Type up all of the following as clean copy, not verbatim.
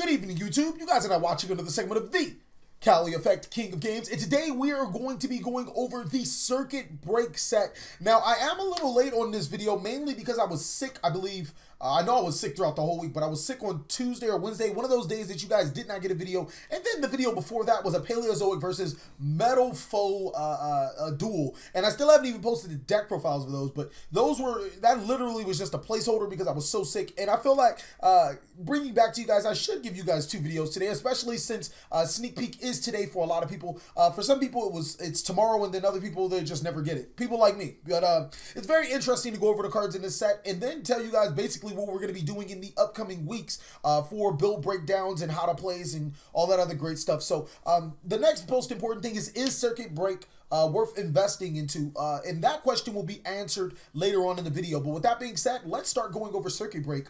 Good evening, YouTube. You guys are now watching another segment of TheCaliEffect, King of Games, and today we are going to be going over the Circuit Break set. Now, I am a little late on this video, mainly because I was sick, I believe. I know I was sick throughout the whole week, but I was sick on Tuesday or Wednesday, one of those days that you guys did not get a video. And then the video before that was a Paleozoic versus Metaphys duel. And I still haven't even posted the deck profiles of those, but that literally was just a placeholder because I was so sick. And I feel like bringing back to you guys, I should give you guys 2 videos today, especially since Sneak Peek is today for a lot of people. For some people, it's tomorrow, and then other people, they just never get it. People like me. But it's very interesting to go over the cards in this set and then tell you guys basically what we're going to be doing in the upcoming weeks for build breakdowns and how to plays and all that other great stuff. So the next most important thing is Circuit Break worth investing into? And that question will be answered later on in the video. But with that being said, let's start going over Circuit Break.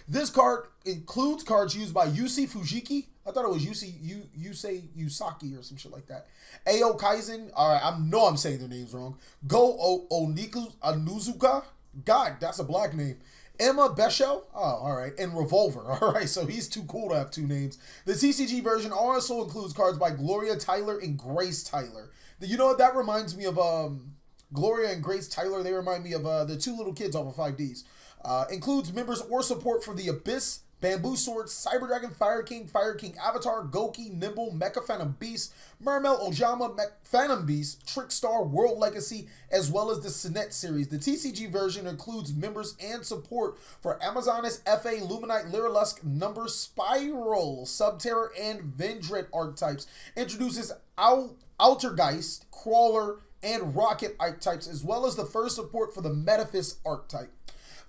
This card includes cards used by Yusei Fujiki. I thought it was Yusei Yusaki or some shit like that. Ao Kaizen. All right, I know I'm saying their names wrong. Go Oniku Anuzuka. God, that's a black name. Emma Beshel, oh, all right, and Revolver, all right, so he's too cool to have 2 names. The TCG version also includes cards by Gloria Tyler and Grace Tyler. You know what, that reminds me of Gloria and Grace Tyler. They remind me of the 2 little kids off of 5Ds. Includes members or support for the Abyss, Bamboo Sword, Cyber Dragon, Fire King Avatar, Goki, Nimble, Mecha Phantom Beast, Mermel, Ojama, Phantom Beast, Trickstar, World Legacy, as well as the Sinet series. The TCG version includes members and support for Amazonas, FA, Luminite, Lyrilusk, Number, Spiral, Subterror, and Vendread archetypes. Introduces Altergeist, Crawler, and Rocket archetypes, as well as the first support for the Metaphys archetype.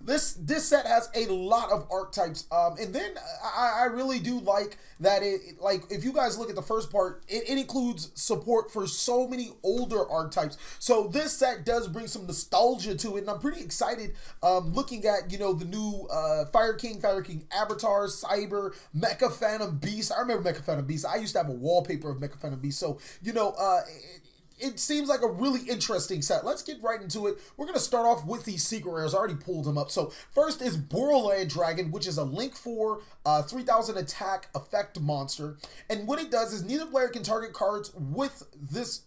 This set has a lot of archetypes, and then I really do like that if you guys look at the first part, it includes support for so many older archetypes. So this set does bring some nostalgia to it, and I'm pretty excited looking at, you know, the new Fire King Avatar, Cyber, Mecha Phantom Beast. I remember Mecha Phantom Beast. I used to have a wallpaper of Mecha Phantom Beast, so, you know, it seems like a really interesting set. Let's get right into it. We're going to start off with these secret rares. I already pulled them up. So first is Borderland Dragon, which is a Link 4 3000 attack effect monster. And what it does is neither player can target this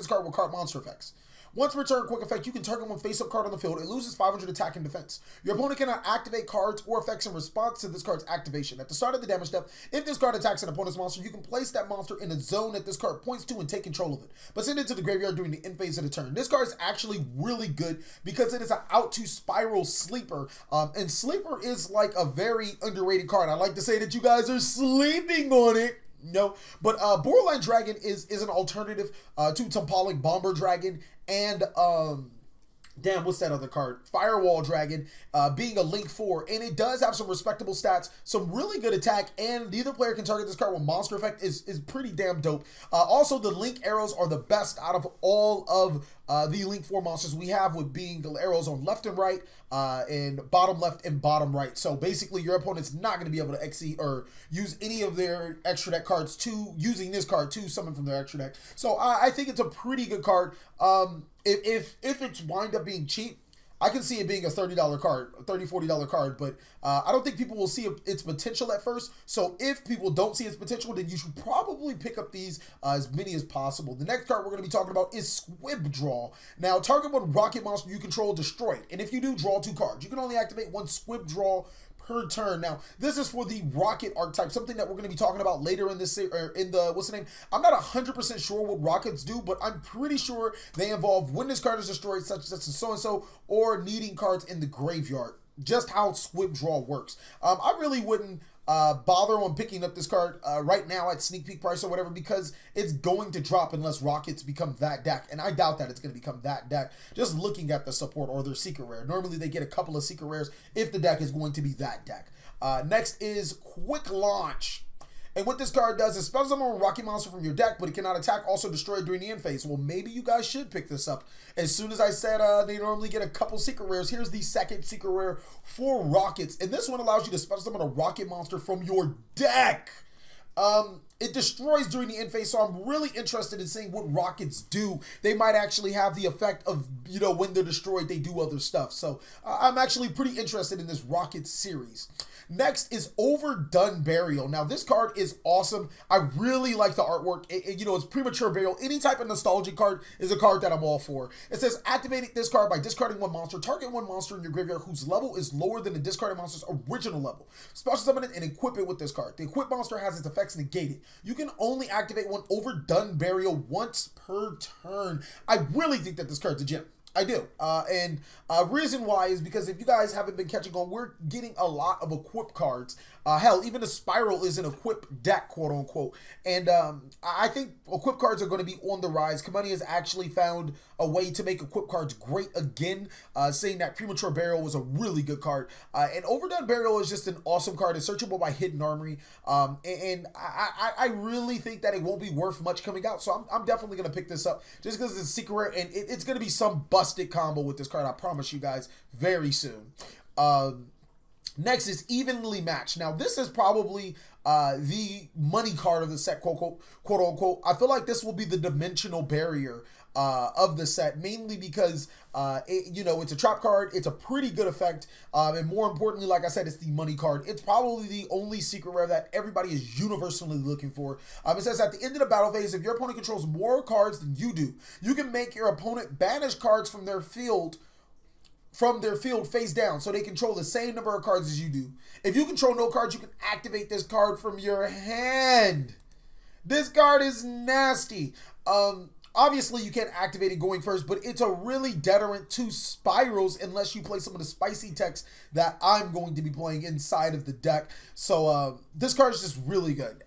card with card monster effects. Once per turn, quick effect, you can target one face-up card on the field. It loses 500 attack and defense. Your opponent cannot activate cards or effects in response to this card's activation. At the start of the damage step, if this card attacks an opponent's monster, you can place that monster in a zone that this card points to and take control of it, but send it to the graveyard during the end phase of the turn. This card is actually really good because it is an out-to Spiral Sleeper, and Sleeper is like a very underrated card. I like to say that you guys are sleeping on it. No, but Borderland Dragon is an alternative to Topolic Bomber Dragon and damn, what's that other card? Firewall Dragon, being a Link 4, and it does have some respectable stats, some really good attack, and neither player can target this card with monster effect is pretty damn dope. Also, the Link arrows are the best out of all of the Link 4 monsters we have, with being the arrows on left and right, and bottom left and bottom right. So basically, your opponent's not going to be able to exceed or use any of their extra deck cards to using this card to summon from their extra deck. So I think it's a pretty good card. If it's wind up being cheap, I can see it being a $30 card, $30, $40 card, but I don't think people will see its potential at first. So if people don't see its potential, then you should probably pick up these as many as possible. The next card we're going to be talking about is Squib Draw. Now, target one rocket monster you control destroyed, and if you do, draw 2 cards. You can only activate 1 Squib Draw per turn. Now, this is for the Rocket archetype, something that we're going to be talking about later in this, or in the, what's the name? I'm not 100% sure what Rockets do, but I'm pretty sure they involve when this card is destroyed, such as so-and-so, or needing cards in the graveyard. Just how Squib Draw works. I really wouldn't bother on picking up this card right now at sneak peek price or whatever, because it's going to drop unless Rockets become that deck, and I doubt that it's going to become that deck just looking at the support or their secret rare. Normally they get a couple of secret rares if the deck is going to be that deck. Next is Quick Launch. And what this card does is special summon a rocky monster from your deck, but it cannot attack, also destroy during the end phase. Well, maybe you guys should pick this up. As soon as I said they normally get a couple secret rares, here's the second secret rare for Rockets. And this one allows you to special summon a rocket monster from your deck. It destroys during the end phase, so I'm really interested in seeing what rockets do. They might actually have the effect of, you know, when they're destroyed, they do other stuff. So I'm actually pretty interested in this rocket series. Next is Overdone Burial. Now, this card is awesome. I really like the artwork. You know, it's premature burial. Any type of nostalgic card is a card that I'm all for. It says, activating this card by discarding one monster. Target one monster in your graveyard whose level is lower than the discarded monster's original level. Special summon it and equip it with this card. The equipped monster has its effects negated. You can only activate one Overdone Burial once per turn. I really think that this card's a gem. I do. And reason why is because if you guys haven't been catching on, we're getting a lot of equip cards. Hell, even the Spiral is an equip deck, quote unquote. And I think equip cards are going to be on the rise. Kamani has actually found a way to make equip cards great again, saying that Premature Burial was a really good card. And Overdone Burial is just an awesome card. It's searchable by Hidden Armory. And I really think that it won't be worth much coming out. So I'm definitely going to pick this up just because it's a secret rare, and it's going to be some busted combo with this card. I promise you guys very soon. Next is Evenly Matched. Now, this is probably the money card of the set, quote unquote. I feel like this will be the dimensional barrier of the set, mainly because you know, it's a trap card. It's a pretty good effect, and more importantly, like I said, it's the money card. It's probably the only secret rare that everybody is universally looking for. It says at the end of the battle phase, if your opponent controls more cards than you do, you can make your opponent banish cards from their field face down, so they control the same number of cards as you do. If you control no cards, you can activate this card from your hand. This card is nasty. Obviously, you can't activate it going first, but it's a really deterrent to Spirals unless you play some of the spicy techs that I'm going to be playing inside of the deck. So this card is just really good.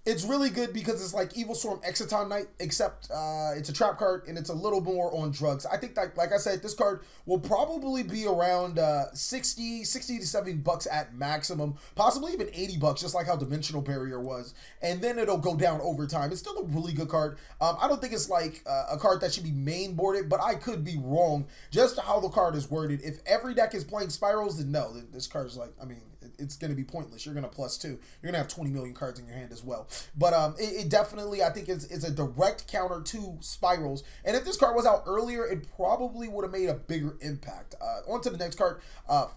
It's really good because it's like Evil Storm Exciton Knight, except it's a trap card and it's a little more on drugs. I think that, like I said, this card will probably be around 60 to 70 bucks at maximum, possibly even 80 bucks, just like how Dimensional Barrier was. And then it'll go down over time. It's still a really good card. I don't think it's like a card that should be main boarded, but I could be wrong just how the card is worded. If every deck is playing Spirals, then no, this card is like, I mean, it's going to be pointless. You're going to +2. You're going to have 20 million cards in your hand as well. But it definitely, I think, is a direct counter to Spirals. And if this card was out earlier, it probably would have made a bigger impact. On to the next card,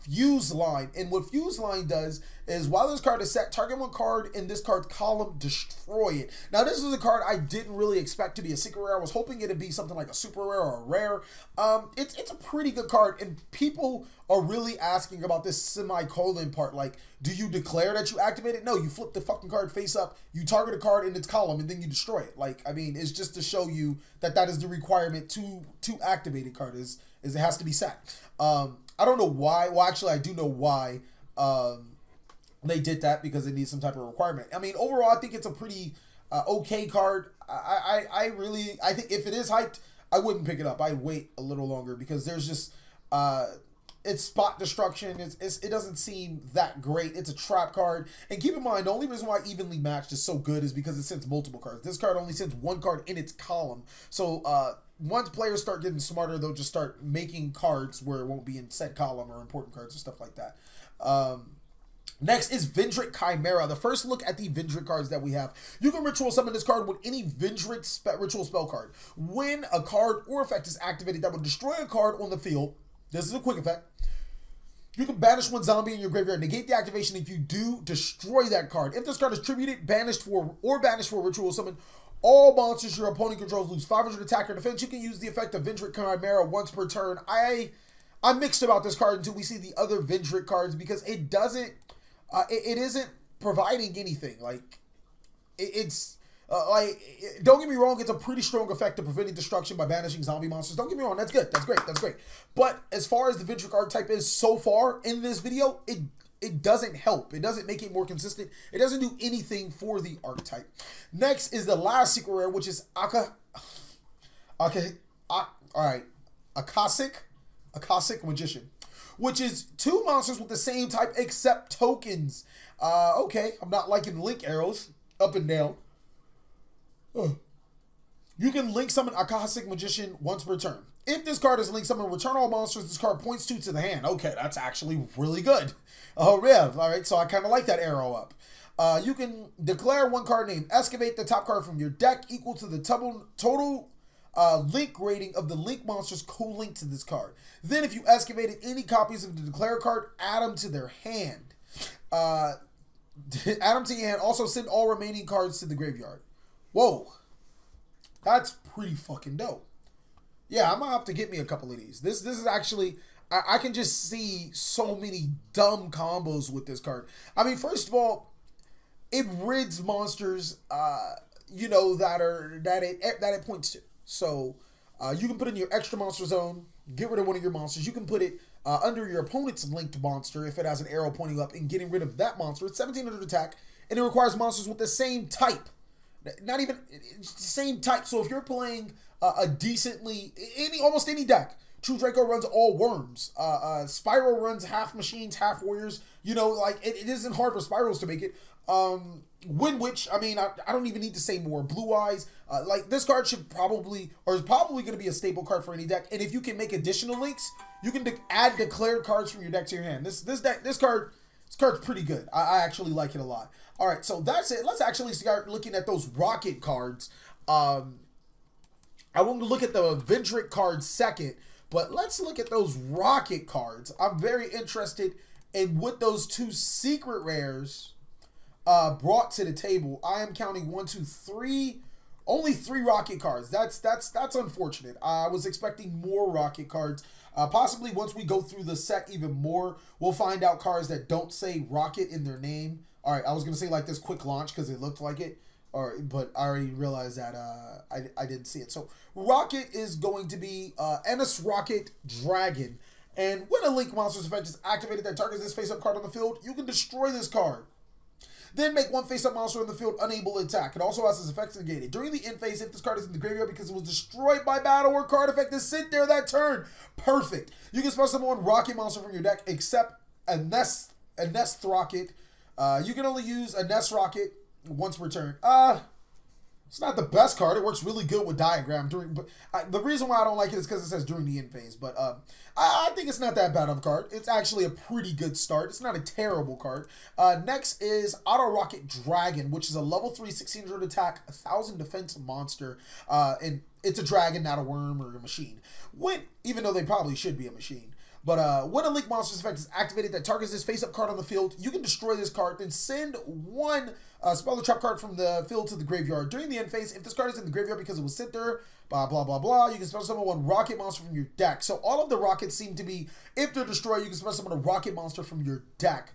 Fuse Line. And what Fuse Line does is while this card is set, target one card in this card's column, destroy it. Now, this is a card I didn't really expect to be a secret rare. I was hoping it'd be something like a super rare or a rare. It's a pretty good card, and people are really asking about this semicolon part. Like, do you declare that you activate it? No, you flip the fucking card face up, you target a card in its column, and then you destroy it. Like, I mean, it's just to show you that that is the requirement to activate a card, is it has to be set. I don't know why. Well, actually, I do know why they did that, because it needs some type of requirement. I mean, overall, I think it's a pretty okay card. I think if it is hyped, I wouldn't pick it up. I'd wait a little longer, because there's just it's spot destruction. It doesn't seem that great. It's a trap card. And keep in mind, the only reason why Evenly Matched is so good is because it sends multiple cards. This card only sends one card in its column. So once players start getting smarter, they'll just start making cards where it won't be in set column or important cards and stuff like that. Next is Vendread Chimera. The first look at the Vendread cards that we have. You can ritual summon this card with any Vendread ritual spell card. When a card or effect is activated that will destroy a card on the field, this is a quick effect. You can banish one zombie in your graveyard, negate the activation. If you do, destroy that card. If this card is tributed, banished for ritual summon, all monsters your opponent controls lose 500 attack or defense. You can use the effect of Vendread Chimera once per turn. I'm mixed about this card until we see the other Vendread cards, because it doesn't, it isn't providing anything. Like, don't get me wrong, it's a pretty strong effect of preventing destruction by banishing zombie monsters. Don't get me wrong, that's good, that's great, that's great. But as far as the Vendread archetype is so far in this video, it doesn't help. It doesn't make it more consistent. It doesn't do anything for the archetype. Next is the last secret rare, which is a Cossack Magician, which is two monsters with the same type except tokens. Okay, I'm not liking link arrows up and down. You can link summon a Cossack Magician once per turn. If this card is link summon, return all monsters this card points to the hand. Okay, that's actually really good. Oh, yeah. All right, so I kind of like that arrow up. You can declare one card named Excavate, the top card from your deck, equal to the total link rating of the link monsters co-linked to this card. Then if you excavated any copies of the declare card, add them to their hand. Add them to your hand. Also send all remaining cards to the graveyard. Whoa. That's pretty fucking dope. Yeah, I'm gonna have to get me a couple of these. This is actually, I can just see so many dumb combos with this card. I mean, first of all, it rids monsters, you know, that it points to. So you can put in your extra monster zone, get rid of one of your monsters. You can put it under your opponent's linked monster if it has an arrow pointing up, and getting rid of that monster. It's 1700 attack, and it requires monsters with the same type. Not even it's the same type. So if you're playing a decently almost any deck, True Draco runs all worms. Spyro runs half machines, half warriors. You know, like it isn't hard for Spyros to make it. Wind Witch, I mean, I don't even need to say more. Blue Eyes, like this card should probably, or is probably going to be a staple card for any deck. And if you can make additional links, you can add declared cards from your deck to your hand. This card's pretty good. I actually like it a lot. All right, so that's it. Let's actually start looking at those rocket cards. I want to look at the Vendread cards second, but let's look at those rocket cards. I'm very interested in what those two secret rares brought to the table. I am counting 1, 2, 3. Only 3 rocket cards. That's unfortunate. I was expecting more rocket cards. Possibly once we go through the set even more, we'll find out cards that don't say rocket in their name. All right, I was gonna say like this quick launch because it looked like it, but I already realized that I didn't see it. So rocket is going to be Ennis Rocket Dragon, and when a Link Monster's effect is activated that targets this face-up card on the field, you can destroy this card. Then make one face-up monster in the field unable to attack. It also has its effects negated. During the end phase, if this card is in the graveyard because it was destroyed by battle or card effect is sit there that turn. Perfect. You can special summon one rocket monster from your deck except a Nest Rocket. You can only use a Nest Rocket once per turn. It's not the best card. It works really good with Diagram. The reason why I don't like it is because it says during the end phase. But I think it's not that bad of a card. It's actually a pretty good start. It's not a terrible card. Next is Auto Rocket Dragon, which is a level 3, 1600 attack, 1000 defense monster. And it's a dragon, not a worm or a machine. Even though they probably should be a machine. But when a Link Monster's effect is activated that targets this face-up card on the field, you can destroy this card, then send one Spell the Trap card from the field to the graveyard. During the end phase, if this card is in the graveyard because it was sit there, blah, blah, blah, blah, you can special summon one rocket monster from your deck. So all of the rockets seem to be, if they're destroyed, you can special summon a rocket monster from your deck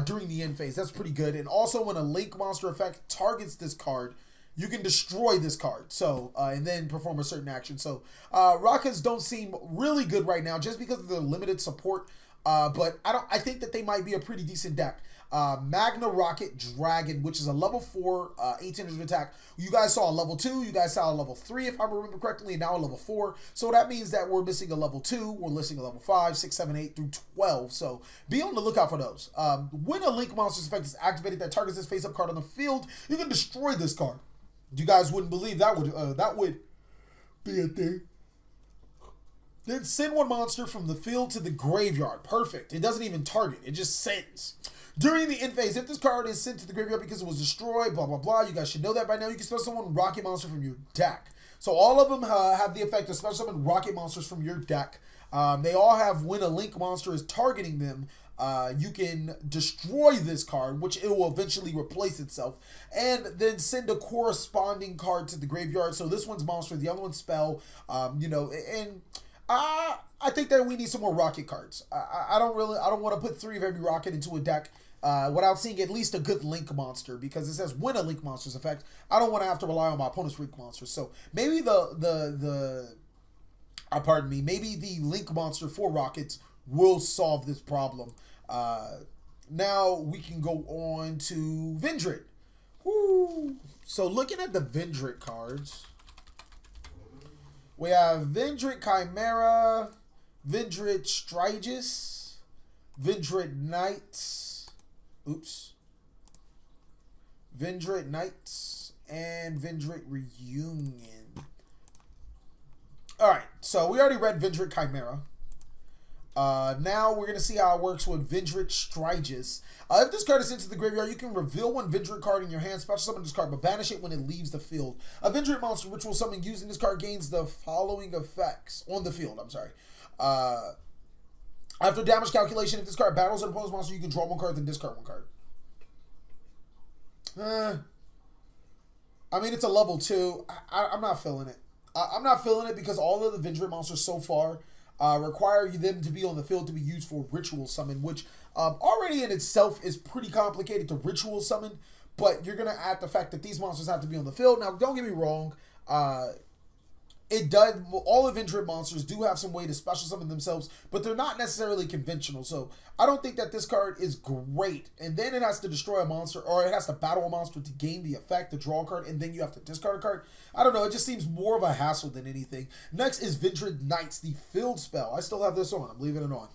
during the end phase. That's pretty good. And also when a Link Monster effect targets this card, you can destroy this card, so and then perform a certain action. So rockets don't seem really good right now just because of the limited support. But I think that they might be a pretty decent deck. Magna Rocket Dragon, which is a level 4, 1800 attack. You guys saw a level 2, you guys saw a level 3, if I remember correctly, and now a level 4. So that means that we're missing a level 2, we're missing a level 5, 6, 7, 8 through 12. So be on the lookout for those. When a Link Monster's effect is activated that targets this face-up card on the field, you can destroy this card. You guys wouldn't believe that would be a thing. Then send one monster from the field to the graveyard. Perfect. It doesn't even target. It just sends. During the end phase, if this card is sent to the graveyard because it was destroyed, blah, blah, blah, you guys should know that by now. You can special summon rocket monster from your deck. So all of them have the effect of special summon rocket monsters from your deck. They all have when a Link monster is targeting them, you can destroy this card, which it will eventually replace itself, and then send a corresponding card to the graveyard. So this one's monster, the other one's spell, you know, and I think that we need some more rocket cards. I don't want to put 3 of every rocket into a deck without seeing at least a good Link monster, because it says when a Link monster's effect. I don't want to have to rely on my opponent's Link monster. So maybe pardon me, maybe the Link monster for rockets will solve this problem. Now we can go on to Vendread. Woo. So looking at the Vendread cards, we have Vendread Chimera, Vendread Strigus, Vendread Knights, Vendread Knights, and Vendread Reunion. All right, so we already read Vendread Chimera. Now we're going to see how it works with Vendread Striges. If this card is sent to the graveyard, you can reveal one Vendread card in your hand, special summon this card, but banish it when it leaves the field. A Vendread monster ritual summon using this card gains the following effects on the field. I'm sorry. After damage calculation, if this card battles an opponent's monster, you can draw one card, then discard one card. I mean, it's a level 2. I'm not feeling it. I'm not feeling it because all of the Vendread monsters so far require them to be on the field to be used for ritual summon, which already in itself is pretty complicated to ritual summon, but you're going to add the fact that these monsters have to be on the field. Now, don't get me wrong. It does. All the Vendread monsters do have some way to special summon themselves, but they're not necessarily conventional. So I don't think that this card is great. And then it has to destroy a monster, or it has to battle a monster to gain the effect, to draw a card, and then you have to discard a card. I don't know. It just seems more of a hassle than anything. Next is Vendread Knights, the field spell. I still have this on. I'm leaving it on.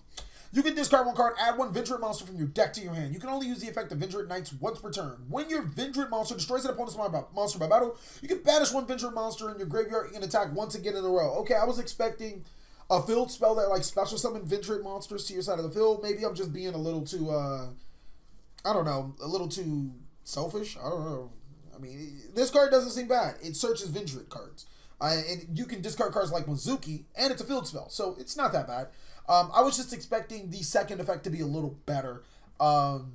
You can discard one card, add one Vendread monster from your deck to your hand. You can only use the effect of Vendread Knights once per turn. When your Vendread monster destroys an opponent's monster by battle, you can banish one Vendread monster in your graveyard and attack once again in a row. Okay, I was expecting a field spell that like special summon Vendread monsters to your side of the field. Maybe I'm just being a little too, I don't know, a little too selfish. I don't know. I mean, this card doesn't seem bad. It searches Vendread cards. And you can discard cards like Mizuki, and it's a field spell, so it's not that bad. I was just expecting the second effect to be a little better. And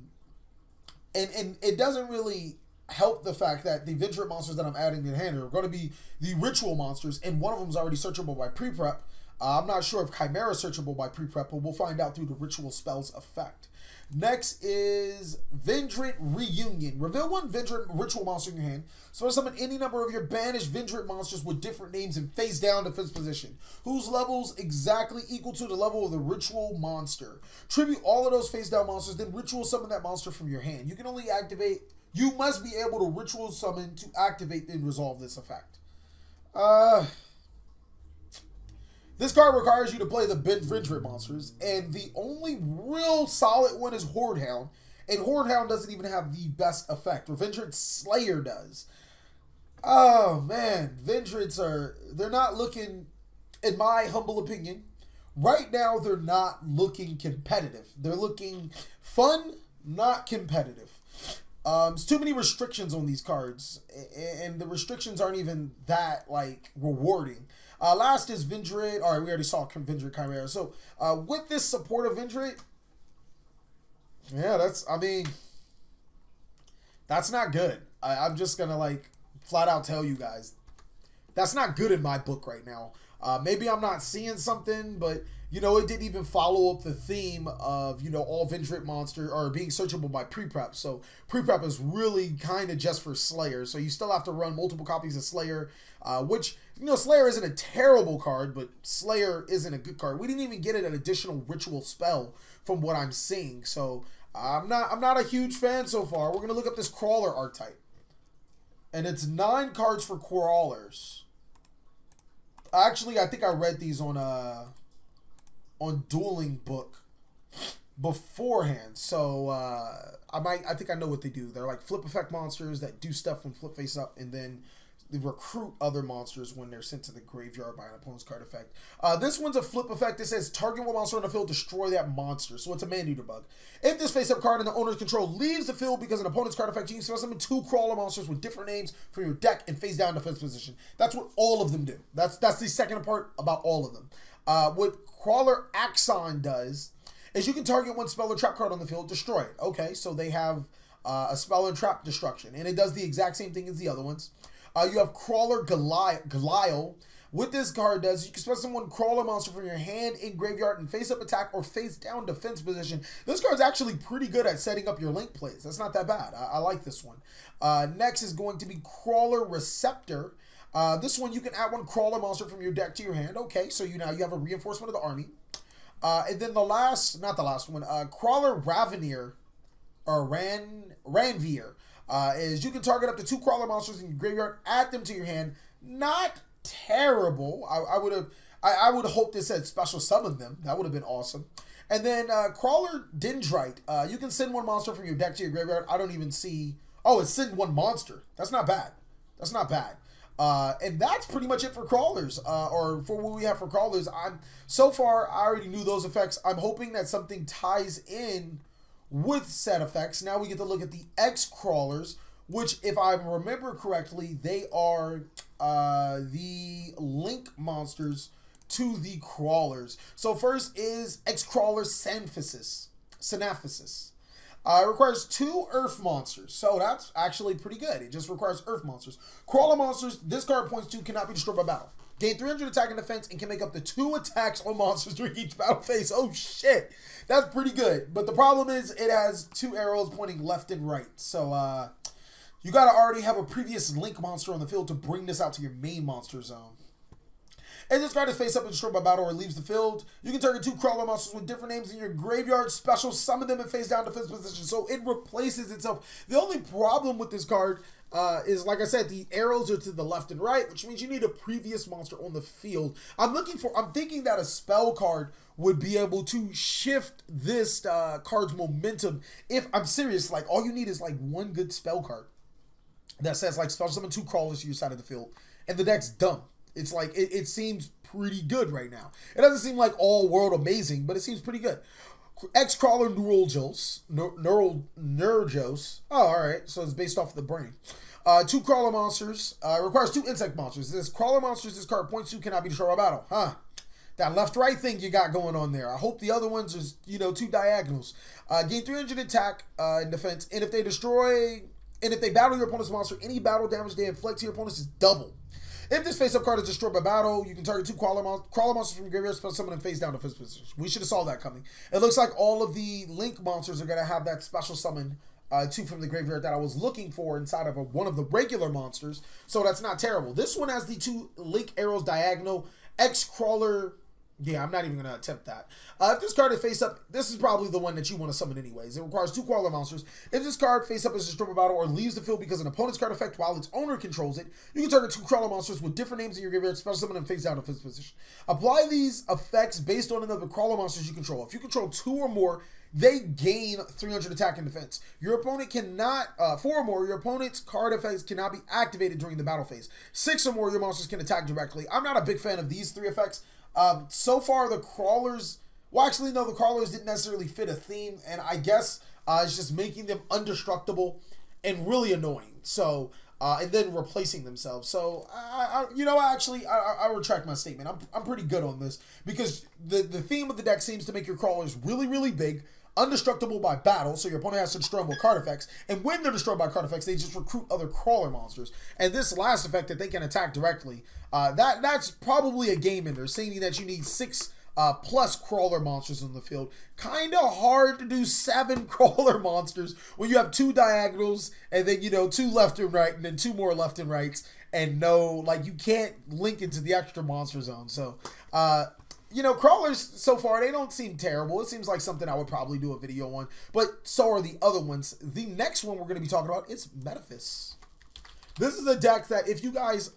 it doesn't really help the fact that the Vendread monsters that I'm adding in hand are going to be the ritual monsters, and one of them is already searchable by pre-prep. I'm not sure if Chimera is searchable by pre-prep, but we'll find out through the ritual spell's effect. Next is Vendread Reunion. Reveal one Vendread ritual monster in your hand. So summon any number of your banished Vendread monsters with different names in face down defense position, whose levels exactly equal to the level of the ritual monster. Tribute all of those face down monsters, then ritual summon that monster from your hand. You can only activate, you must be able to ritual summon to activate and resolve this effect. This card requires you to play the Vendread monsters, and the only real solid one is Horde Hound, and Horde Hound doesn't even have the best effect. Vendread Slayer does. Oh man, Vendreads they're not looking, in my humble opinion, right now they're not looking competitive. They're looking fun, not competitive. There's too many restrictions on these cards, and the restrictions aren't even that like rewarding. Last is Vendread. All right, we already saw Vendread Chimera. So with this support of Vendread, yeah, I mean, that's not good. I'm just gonna like flat out tell you guys, that's not good in my book right now. Maybe I'm not seeing something, but you know, it didn't even follow up the theme of, you know, all Vendread monsters are being searchable by pre-prep. So pre-prep is really kind of just for Slayer. So you still have to run multiple copies of Slayer, which, you know, Slayer isn't a terrible card, but Slayer isn't a good card. We didn't even get an additional ritual spell from what I'm seeing. So I'm not a huge fan so far. We're going to look up this Crawler archetype. And it's 9 cards for Crawlers. Actually, I think I read these on Dueling Book beforehand, so I think I know what they do. They're like flip effect monsters that do stuff when flip face up, and then they recruit other monsters when they're sent to the graveyard by an opponent's card effect. This one's a flip effect. It says target one monster on the field, destroy that monster. So it's a man-eater bug. If this face-up card in the owner's control leaves the field because an opponent's card effect, you can summon 2 crawler monsters with different names from your deck and face-down defense position. That's what all of them do. That's the second part about all of them. What Crawler Axon does is you can target one spell or trap card on the field, destroy it. Okay, so they have a spell and trap destruction, and it does the exact same thing as the other ones. You have Crawler Goliath. What this card does, you can special summon one Crawler monster from your hand in graveyard and face-up attack or face-down defense position. This card's actually pretty good at setting up your link plays. That's not that bad. I like this one. Next is going to be Crawler Receptor. This one, you can add one Crawler monster from your deck to your hand. Okay, so now you have a reinforcement of the army. And then the last, not the last one, Crawler Raveneer, or Ranveer, is you can target up to 2 Crawler monsters in your graveyard, add them to your hand. Not terrible. I would have hoped it said special summon them. That would have been awesome. And then Crawler Dendrite, you can send one monster from your deck to your graveyard. I don't even see, oh, it's send one monster. That's not bad. That's not bad. And that's pretty much it for crawlers, or for what we have for crawlers. So far, I already knew those effects. I'm hoping that something ties in with set effects. Now we get to look at the X crawlers, which, if I remember correctly, they are the link monsters to the crawlers. So first is X crawler Synaphysis. It requires 2 Earth monsters, so that's actually pretty good. It just requires Earth monsters. Crawler monsters, this card points to, cannot be destroyed by battle. Gain 300 attack and defense and can make up to 2 attacks on monsters during each battle phase. Oh shit, that's pretty good. But the problem is it has 2 arrows pointing left and right. So you gotta already have a previous link monster on the field to bring this out to your main monster zone. If this card is face up and destroyed by battle or leaves the field, you can target 2 crawler monsters with different names in your graveyard, special summon them and face down defense position. So it replaces itself. The only problem with this card is, like I said, the arrows are to the left and right, which means you need a previous monster on the field. I'm thinking that a spell card would be able to shift this card's momentum. If I'm serious, like all you need is like 1 good spell card that says like special summon 2 crawlers to your side of the field, and the deck's done. It's like, it seems pretty good right now. It doesn't seem like all world amazing, but it seems pretty good. X Crawler Neuralgos. Oh, alright. So it's based off of the brain. 2 crawler monsters. Requires 2 insect monsters. This crawler monsters this card points to cannot be destroyed by battle. Huh. That left-right thing you got going on there. I hope the other ones is, 2 diagonals. Gain 300 attack and defense. And if they battle your opponent's monster, any battle damage they inflict to your opponents is double. If this face-up card is destroyed by battle, you can target 2 crawler monsters from your graveyard, special summon and face down defense position. We should have saw that coming. It looks like all of the link monsters are going to have that special summon 2 from the graveyard that I was looking for inside of one of the regular monsters. So that's not terrible. This one has the 2 link arrows diagonal. X crawler. Yeah, I'm not even going to attempt that. If this card is face up, this is probably the one that you want to summon anyways. It requires 2 crawler monsters. If this card face up is destroyed by battle or leaves the field because an opponent's card effect while its owner controls it, you can target 2 crawler monsters with different names in your graveyard, special summon and face down defense position. Apply these effects based on the number of crawler monsters you control. If you control 2 or more, they gain 300 attack and defense. Your opponent cannot, 4 or more, your opponent's card effects cannot be activated during the battle phase. 6 or more, your monsters can attack directly. I'm not a big fan of these 3 effects. So far, the crawlers, well, actually, no, the crawlers didn't necessarily fit a theme, and I guess it's just making them indestructible and really annoying. So, and then replacing themselves. So, I retract my statement. I'm pretty good on this because the theme of the deck seems to make your crawlers really, really big, indestructible by battle, so your opponent has to destroy them with card effects. And when they're destroyed by card effects, they just recruit other crawler monsters. And this last effect that they can attack directly, that's probably a game ender, saying that you need 6 plus crawler monsters on the field. Kind of hard to do 7 crawler monsters when you have 2 diagonals and then 2 left and right and then 2 more left and rights, and you can't link into the extra monster zone. So crawlers so far, they don't seem terrible. It seems like something I would probably do a video on, but so are the other ones. The next one we're going to be talking about is Metaphys. This is a deck that if you guys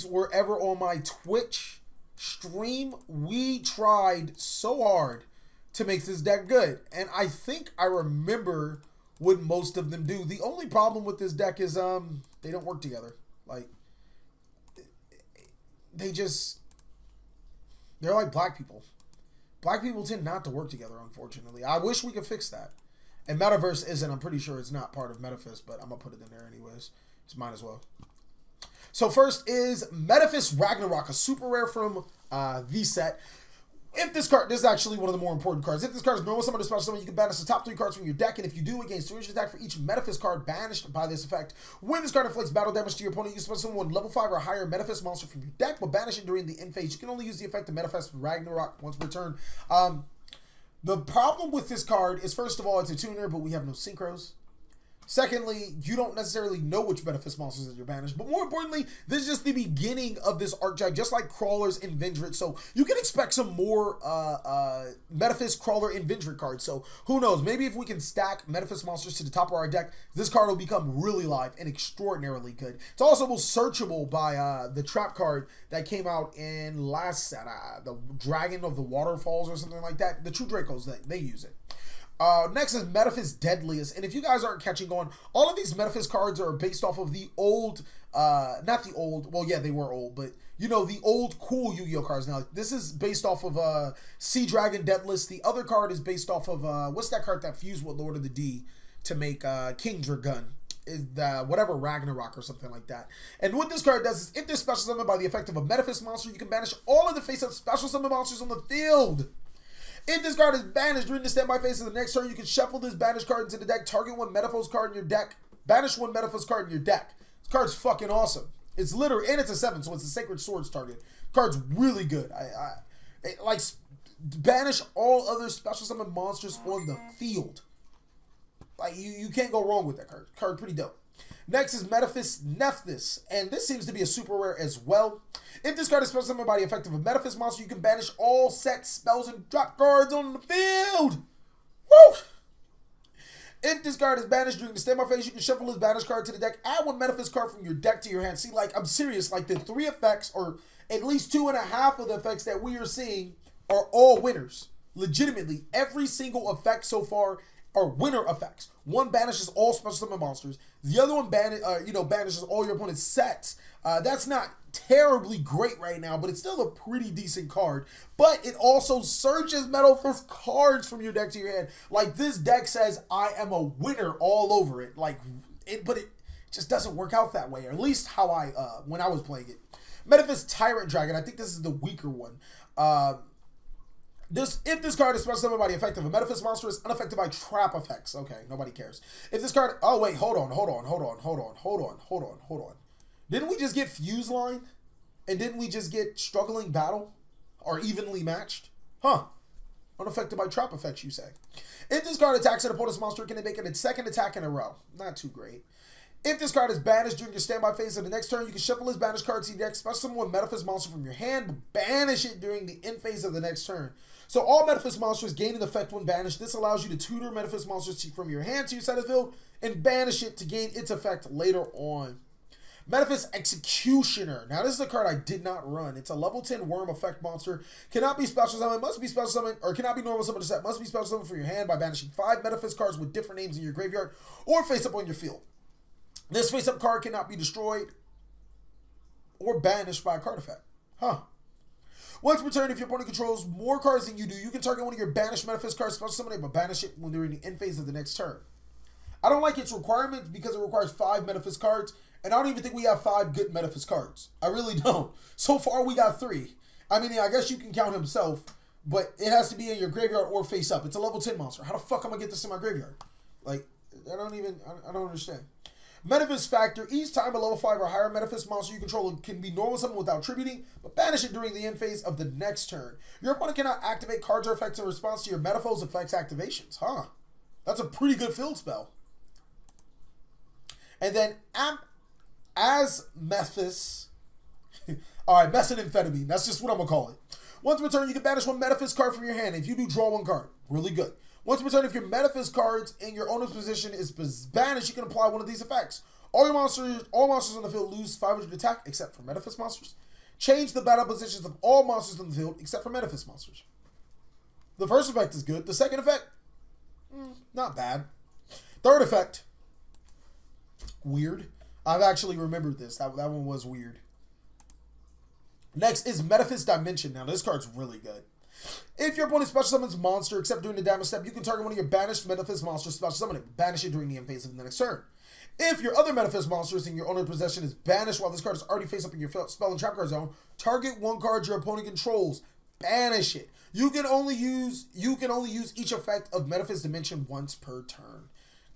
were ever on my Twitch stream, we tried so hard to make this deck good, and I think I remember what most of them do. The only problem with this deck is they don't work together. They're like black people. Black people tend not to work together, unfortunately. I wish we could fix that. And Metaverse isn't. I'm pretty sure it's not part of Metaphys, but I'm going to put it in there anyways. It's might as well. So first is Metaphys Ragnarok, a super rare from the set. If this card, this is actually one of the more important cards. If this card is normal summon or special summon, you can banish the top 3 cards from your deck, and if you do, it gains 300 attack for each Metaphys card banished by this effect. When this card inflicts battle damage to your opponent, you special summon 1 level 5 or higher Metaphys monster from your deck, but banish it during the end phase. You can only use the effect of Metaphys Ragnarok once per turn. The problem with this card is, first of all, it's a tuner, but we have no synchros. Secondly, you don't necessarily know which Metaphys monsters that you're banished. But more importantly, this is just the beginning of this archetype, just like Crawlers and Vendread. So you can expect some more Metaphys, Crawler, and Vendread cards. So who knows? Maybe if we can stack Metaphys monsters to the top of our deck, this card will become really live and extraordinarily good. It's also most searchable by the trap card that came out in last set, the Dragon of the Waterfalls or something like that. The True Dracos, they use it. Next is Metaphys Deadliest. And if you guys aren't catching on, all of these Metaphys cards are based off of the old, not the old, well, yeah, they were old, but, you know, the old cool Yu-Gi-Oh cards. Now, this is based off of Sea Dragon Deadlist. The other card is based off of, what's that card that fused with Lord of the D to make King Dragun? Is whatever, Ragnarok or something like that. And what this card does is, if they're special summoned by the effect of a Metaphys monster, you can banish all of the face-up special summon monsters on the field. If this card is banished during the standby phase of the next turn, you can shuffle this banished card into the deck, target one Metaphys card in your deck, banish one Metaphys card in your deck. This card's fucking awesome. It's literally, and it's a 7, so it's a Sacred Swords target. Card's really good. Like, banish all other special summon monsters on the field. Like, you can't go wrong with that card. Card pretty dope. Next is Metaphys, and this seems to be a super rare as well. If this card is special summoned by the effect of a Metaphys monster, you can banish all set spells and drop cards on the field. Woo! If this card is banished during the standby phase, you can shuffle this banished card to the deck. Add one Metaphys card from your deck to your hand. See, like, I'm serious. Like, the 3 effects, or at least 2.5 of the effects that we are seeing, are all winners. Legitimately, every single effect so far are winner effects. One banishes all special summon monsters. The other one banishes all your opponent's sets. That's not terribly great right now, but it's still a pretty decent card. But it also searches Metaphys cards from your deck to your hand. Like, this deck says, I am a winner all over it. Like, but it just doesn't work out that way, or at least how when I was playing it. Metaphys Tyrant Dragon, I think this is the weaker one. If this card is special summoned by the effect of a Metaphys monster, it's unaffected by trap effects. Okay, nobody cares. If this card, oh wait, hold on. Didn't we just get Fuse Line? And didn't we just get Struggling Battle? Or Evenly Matched? Huh. Unaffected by trap effects, you say. If this card attacks an opponent's monster, it can make it its 2nd attack in a row. Not too great. If this card is banished during your standby phase of the next turn, you can shuffle this banished card to your deck, special summon one Metaphys monster from your hand, but banish it during the end phase of the next turn. So all Metaphys monsters gain an effect when banished. This allows you to tutor Metaphys monsters from your hand to your side of the field and banish it to gain its effect later on. Metaphys Executioner. Now this is a card I did not run. It's a level 10 worm effect monster. Cannot be special summoned, must be special summoned, or cannot be normal summoned or set. Must be special summoned from your hand by banishing 5 Metaphys cards with different names in your graveyard or face up on your field. This face up card cannot be destroyed or banished by a card effect. Huh. Once per turn, if your opponent controls more cards than you do, you can target one of your banished Metaphys cards, special summon it, but banish it when during the end phase of the next turn. I don't like its requirements because it requires 5 Metaphys cards, and I don't even think we have 5 good Metaphys cards. I really don't. So far, we got 3. I mean, I guess you can count himself, but it has to be in your graveyard or face up. It's a level 10 monster. How the fuck am I gonna get this in my graveyard? Like, I don't understand. Metaphys Factor. Each time a level 5 or higher Metaphys monster you control can be normal summoned without tributing, but banish it during the end phase of the next turn. Your opponent cannot activate cards or effects in response to your Metaphys effects activations. Huh. That's a pretty good field spell. And then as Metaphys. Alright, methamphetamine. That's just what I'm going to call it. Once per turn, you can banish one Metaphys card from your hand. If you do, draw one card. Really good. Once per turn, if your Metaphys cards in your owner's position is banished, you can apply one of these effects. All monsters on the field lose 500 attack, except for Metaphys monsters. Change the battle positions of all monsters on the field, except for Metaphys monsters. The first effect is good. The second effect, not bad. Third effect, weird. I've actually remembered this. That one was weird. Next is Metaphys Dimension. Now, this card's really good. If your opponent special summons monster, except during the damage step, you can target one of your banished Metaphys monsters, special summon it. Banish it during the end phase of the next turn. If your other Metaphys monsters in your owner's possession is banished while this card is already face up in your spell and trap card zone, target one card your opponent controls. Banish it. You can only use each effect of Metaphys Dimension once per turn.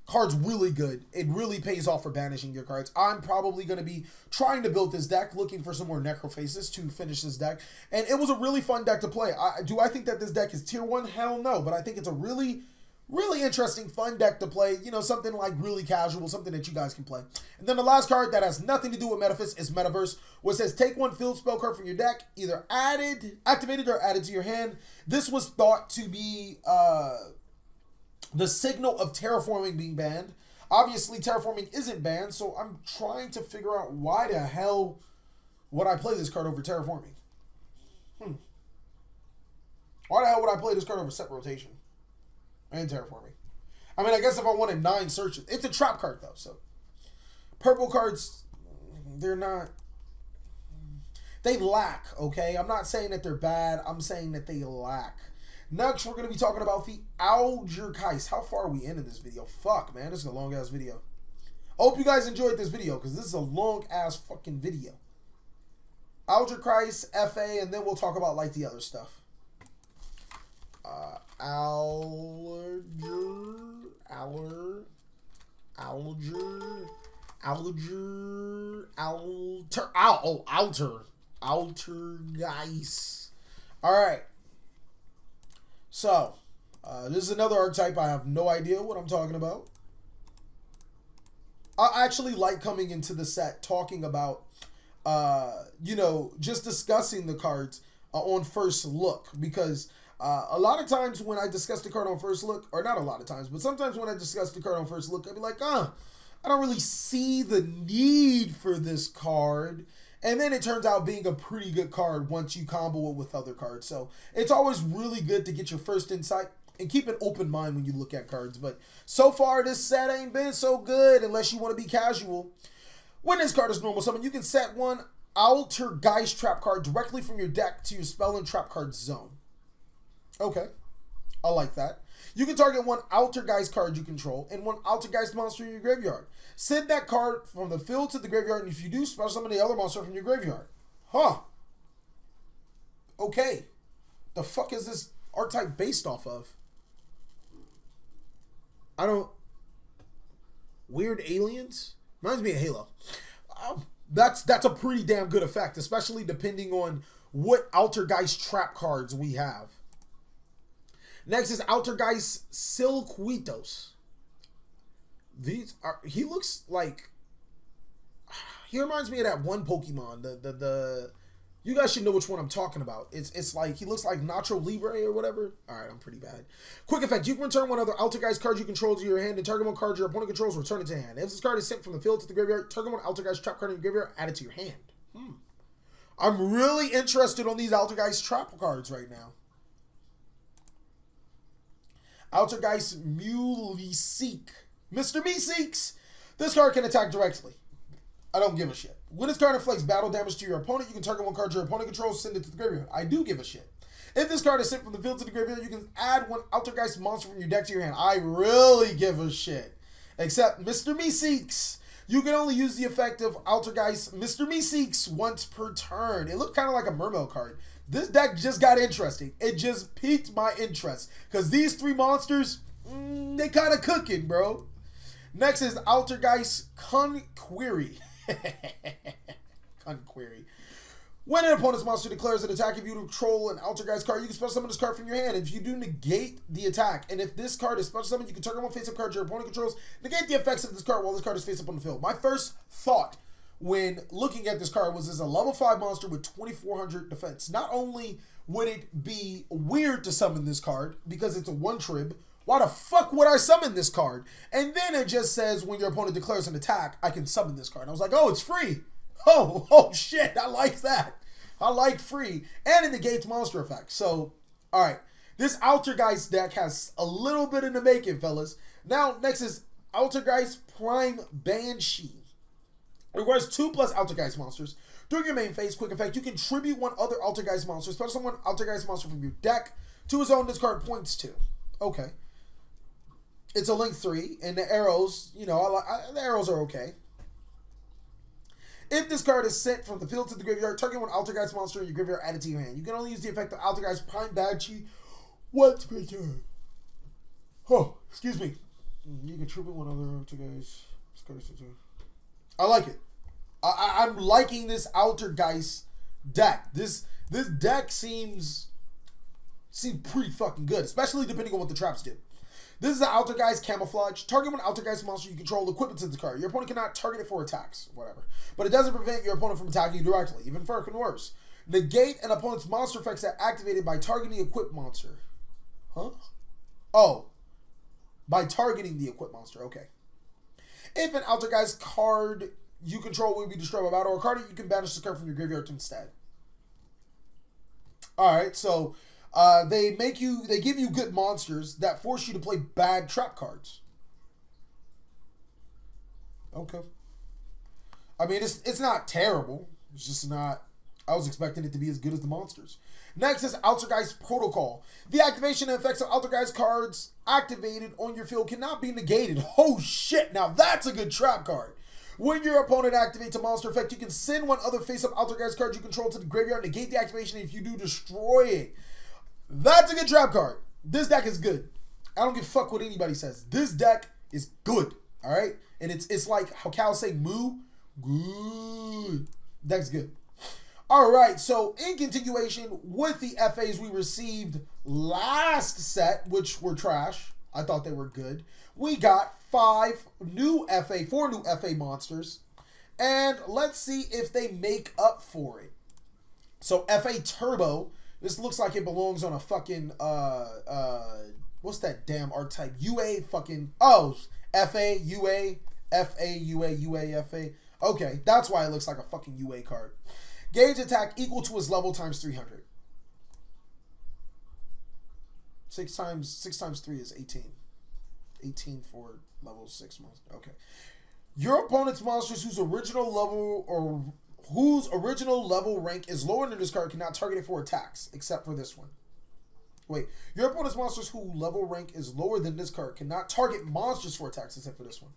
Card's really good. It really pays off for banishing your cards. I'm probably going to be trying to build this deck, looking for some more Necrophases to finish this deck. And it was a really fun deck to play. Do I think that this deck is tier 1? Hell no. But I think it's a really, really interesting, fun deck to play. You know, something like really casual, something that you guys can play. And then the last card that has nothing to do with Metaphys is Metaverse, which says take one field spell card from your deck, either activated or added to your hand. This was thought to be the signal of terraforming being banned. Obviously, terraforming isn't banned, so I'm trying to figure out why the hell would I play this card over terraforming? Why the hell would I play this card over set rotation and terraforming? I mean, I guess if I wanted 9 searches. It's a trap card, though, so. Purple cards, they're not... They lack, okay? I'm not saying that they're bad. I'm saying that they lack. Next, we're going to be talking about the Altergeist. How far are we in this video? Fuck, man. This is a long-ass video. I hope you guys enjoyed this video, because this is a long-ass fucking video. Altergeist, FA, and then we'll talk about, like, the other stuff. Altergeist. Alright. So, this is another archetype. I have no idea what I'm talking about. I actually like coming into the set talking about, you know, just discussing the cards on first look. Because a lot of times when I discuss the card on first look, or not a lot of times, but sometimes when I discuss the card on first look, I'd be like, I don't really see the need for this card. And then it turns out being a pretty good card once you combo it with other cards. So it's always really good to get your first insight and keep an open mind when you look at cards. But so far, this set ain't been so good unless you want to be casual. When this card is normal summon, you can set one Altergeist trap card directly from your deck to your spell and trap card zone. Okay, I like that. You can target one Altergeist card you control and one Altergeist monster in your graveyard. Send that card from the field to the graveyard, and if you do, special summon the other monster from your graveyard. Huh. Okay. The fuck is this archetype based off of? I don't... Weird aliens? Reminds me of Halo. That's a pretty damn good effect, especially depending on what Altergeist trap cards we have. Next is Altergeist Silquitos. These are... He looks like... He reminds me of that one Pokemon. You guys should know which one I'm talking about. It's like... He looks like Nacho Libre or whatever. Alright, I'm pretty bad. Quick effect. You can return one other Altergeist card you control to your hand and target one card your opponent controls, return it to hand. If this card is sent from the field to the graveyard, target one Altergeist trap card in your graveyard, add it to your hand. I'm really interested on these Altergeist trap cards right now. Altergeist Muleseek. Mr. Meeseeks. This card can attack directly. I don't give a shit. When this card inflicts battle damage to your opponent, you can target one card your opponent controls, send it to the graveyard. I do give a shit. If this card is sent from the field to the graveyard, you can add one Altergeist monster from your deck to your hand. I really give a shit. Except Mr. Meeseeks. You can only use the effect of Altergeist Mr. Meeseeks once per turn. It looked kind of like a Mermail card. This deck just got interesting. It just piqued my interest. Because these 3 monsters, they kind of cooking, bro. Next is Altergeist Conquery. Conquery. When an opponent's monster declares an attack, if you control an Altergeist card, you can special summon this card from your hand. If you do, negate the attack. And if this card is special summoned, you can target one face-up card your opponent controls. Negate the effects of this card while this card is face-up on the field. My first thought when looking at this card was, this is a level 5 monster with 2400 defense. Not only would it be weird to summon this card because it's a 1-trib, why the fuck would I summon this card? And then it just says when your opponent declares an attack, I can summon this card. And I was like, oh, it's free. Oh shit, I like that. I like free. And it negates monster effects. So, alright. This Altergeist deck has a little bit in the making, fellas. Now, next is Altergeist Prime Banshee. It requires 2+ Altergeist monsters. During your main phase, quick effect, you can tribute one other Altergeist monster, special summon one Altergeist monster from your deck to his own discard points to. Okay. It's a link 3, and the arrows, you know, the arrows are okay. If this card is sent from the field to the graveyard, target one Altergeist monster in your graveyard, add it to your hand. You can only use the effect of Altergeist Prime Banshee once per turn. Oh, excuse me. You can tribute one other Altergeist. I like it. I'm liking this Altergeist deck. This deck seems pretty fucking good, especially depending on what the traps did. This is an Altergeist Camouflage. Target one Altergeist monster you control, equip it to the card. Your opponent cannot target it for attacks, whatever. But it doesn't prevent your opponent from attacking you directly, even fucking worse. Negate an opponent's monster effects that activated by targeting the equipped monster. Huh? Oh. By targeting the equipped monster, okay. If an Altergeist card you control will be destroyed by battle, or a card you can banish the card from your graveyard instead. Alright, so... They give you good monsters that force you to play bad trap cards. Okay. I mean, it's not terrible. It's just not... I was expecting it to be as good as the monsters. Next is Altergeist Protocol. The activation and effects of Altergeist cards activated on your field cannot be negated. Oh shit, now that's a good trap card. When your opponent activates a monster effect, you can send one other face-up Altergeist card you control to the graveyard, negate the activation, and if you do, destroy it. That's a good trap card. This deck is good. I don't give a fuck what anybody says. This deck is good, all right? And it's like how Cal say moo, good. Deck's good. All right, so in continuation with the FAs we received last set, which were trash. I thought they were good. We got 4 new FA monsters. And let's see if they make up for it. So FA Turbo, this looks like it belongs on a fucking, what's that damn archetype? UA fucking, oh, FA, UA, FA, UA, UA, FA. Okay, that's why it looks like a fucking UA card. Gauge attack equal to his level times 300. 6 times 3 is 18. 18 for level 6 monster. Okay. Your opponent's monsters whose original level rank is lower than this card cannot target it for attacks, except for this one. Wait. Your opponent's monsters whose level rank is lower than this card cannot target monsters for attacks, except for this one.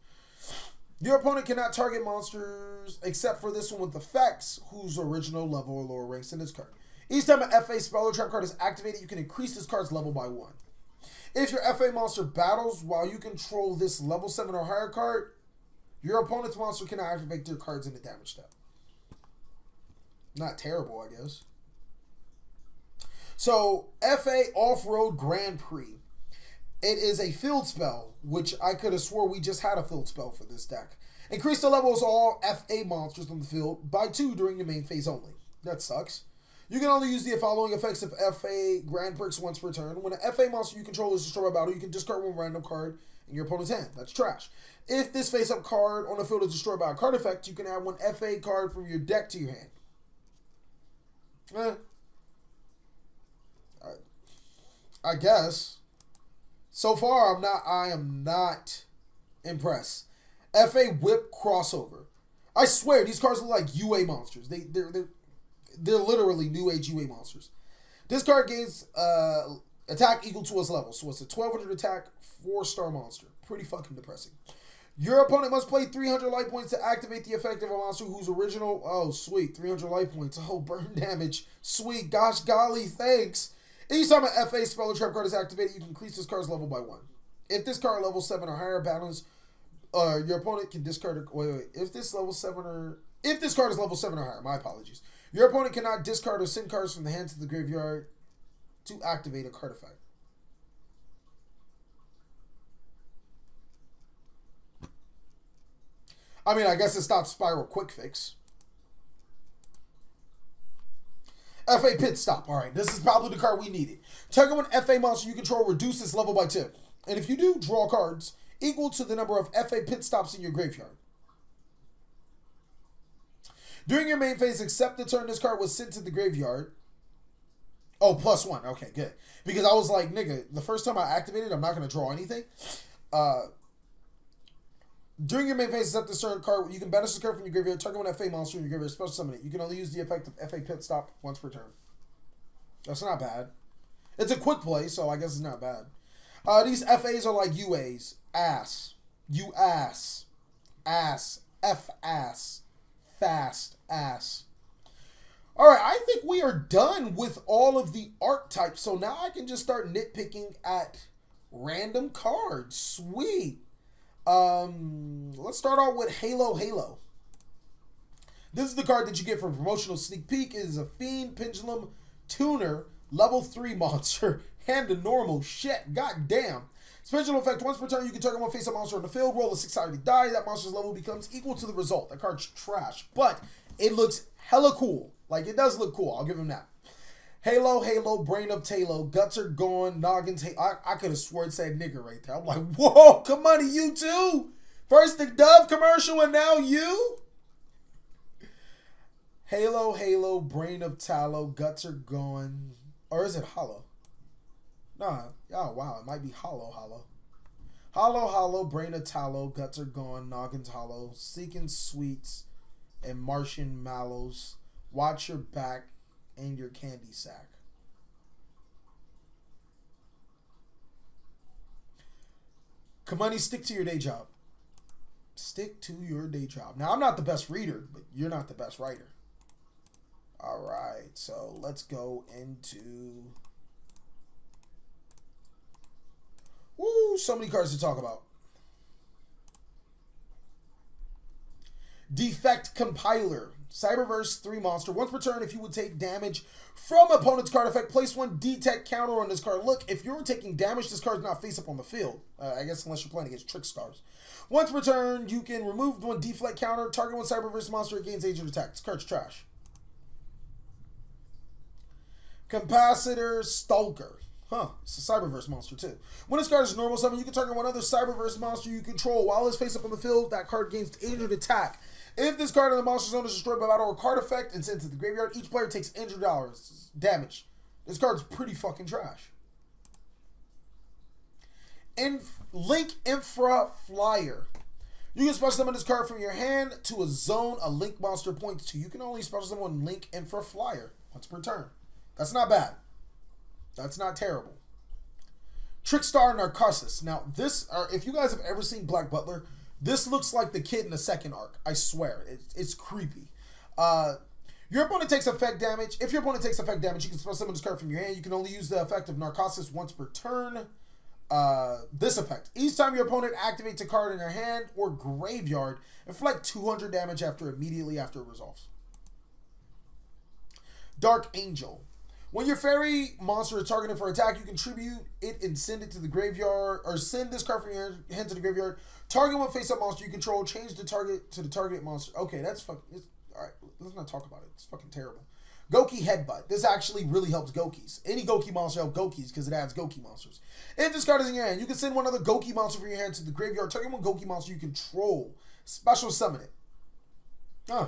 Your opponent cannot target monsters except for this one with effects whose original level or lower ranks than this card. Each time an FA spell or trap card is activated, you can increase this card's level by 1. If your FA monster battles while you control this level 7 or higher card, your opponent's monster cannot activate their cards in the damage step. Not terrible, I guess. So, FA Off-Road Grand Prix. It is a field spell, which I could have swore we just had a field spell for this deck. Increase the levels of all FA monsters on the field by 2 during the main phase only. That sucks. You can only use the following effects of FA Grand Prix once per turn. When an FA monster you control is destroyed by battle, you can discard one random card in your opponent's hand. That's trash. If this face-up card on the field is destroyed by a card effect, you can add one FA card from your deck to your hand. I guess. So far, I am not impressed. FA Whip Crossover. I swear, these cards look like UA monsters. They're literally New Age UA monsters. This card gains attack equal to its level. So it's a 1200 attack, 4-star monster. Pretty fucking depressing. Your opponent must play 300 life points to activate the effect of a monster whose original... Oh, sweet. 300 life points. Oh, burn damage. Sweet. Gosh golly, thanks. Each time an FA spell or trap card is activated, you can increase this card's level by 1. If this card level 7 or higher battles, your opponent can discard... Wait. If this card is level 7 or higher, my apologies. Your opponent cannot discard or send cards from the hand to the graveyard to activate a card effect. I mean, I guess it stops Spiral Quick Fix. FA Pit Stop. Alright, this is probably the card we needed. Target one FA monster you control, reduce its level by 2. And if you do, draw cards equal to the number of FA Pit Stops in your graveyard. During your main phase, except the turn this card was sent to the graveyard. Oh, +1. Okay, good. Because I was like, nigga, the first time I activated, I'm not going to draw anything. During your main phase, except this turn card, you can banish the card from your graveyard, target one FA monster in your graveyard, special summon it. You can only use the effect of FA Pit Stop once per turn. That's not bad. It's a quick play, so I guess it's not bad. These FAs are like UAs. Ass. You ass. Ass. F ass. Fast ass. Alright, I think we are done with all of the archetypes. So now I can just start nitpicking at random cards. Sweet. Let's start out with Halo. This is the card that you get for promotional sneak peek. It is a Fiend Pendulum Tuner level 3 monster. And a normal shit. God damn. Special effect, once per turn, you can target one face-up monster on the field, roll a 6-sided die. That monster's level becomes equal to the result. That card's trash, but it looks hella cool. Like, it does look cool. I'll give him that. Halo, Brain of Talo, Guts Are Gone, Noggins. I could have sworn it said nigga right there. I'm like, whoa, come on, you too? First the Dove commercial and now you? Halo, Brain of Talo, Guts Are Gone. Or is it Hollow? Nah. Oh, wow. It might be Hollow. Hollow, hollow, brain of tallow, guts are gone, noggin's hollow, seeking sweets and Martian mallows. Watch your back and your candy sack. Kamani, stick to your day job. Stick to your day job. Now, I'm not the best reader, but you're not the best writer. All right, so let's go into... Woo, so many cards to talk about. Defect Compiler. Cyberverse 3 monster. Once per turn, if you would take damage from opponent's card effect, place one detect counter on this card. Look, if you're taking damage, this card's not face up on the field. I guess unless you're playing against Trick Stars. Once per turn, you can remove one deflect counter, target one Cyberverse monster, it gains agent attack. This card's trash. Capacitor Stalker. Huh, it's a Cyberverse monster too. When this card is normal summon, you can target one other Cyberverse monster you control. While it's face up on the field, that card gains injured attack. If this card in the monster zone is destroyed by battle or card effect and sent to the graveyard, each player takes injured damage. This card's pretty fucking trash. Link Infra Flyer. You can special summon this card from your hand to a zone a Link monster points to. You can only special summon Link Infra Flyer once per turn. That's not bad. That's not terrible. Trickstar Narcosis. Now, this, if you guys have ever seen Black Butler, this looks like the kid in the second arc. I swear. It's creepy. Your opponent takes effect damage. If your opponent takes effect damage, you can special summon this card from your hand. You can only use the effect of Narcosis once per turn. This effect. Each time your opponent activates a card in their hand or graveyard, inflict 200 damage immediately after it resolves. Dark Angel. When your fairy monster is targeted for attack, you can tribute it and send it to the graveyard, or send this card from your hand to the graveyard. Target one face-up monster you control. Change the target to the target monster. Okay, that's fucking... Alright, let's not talk about it. It's fucking terrible. Goki Headbutt. This actually really helps Gokis. Any Goki monster helps Gokis because it adds Goki monsters. If this card is in your hand, you can send one other Goki monster from your hand to the graveyard. Target one Goki monster you control. Special summon it. Huh.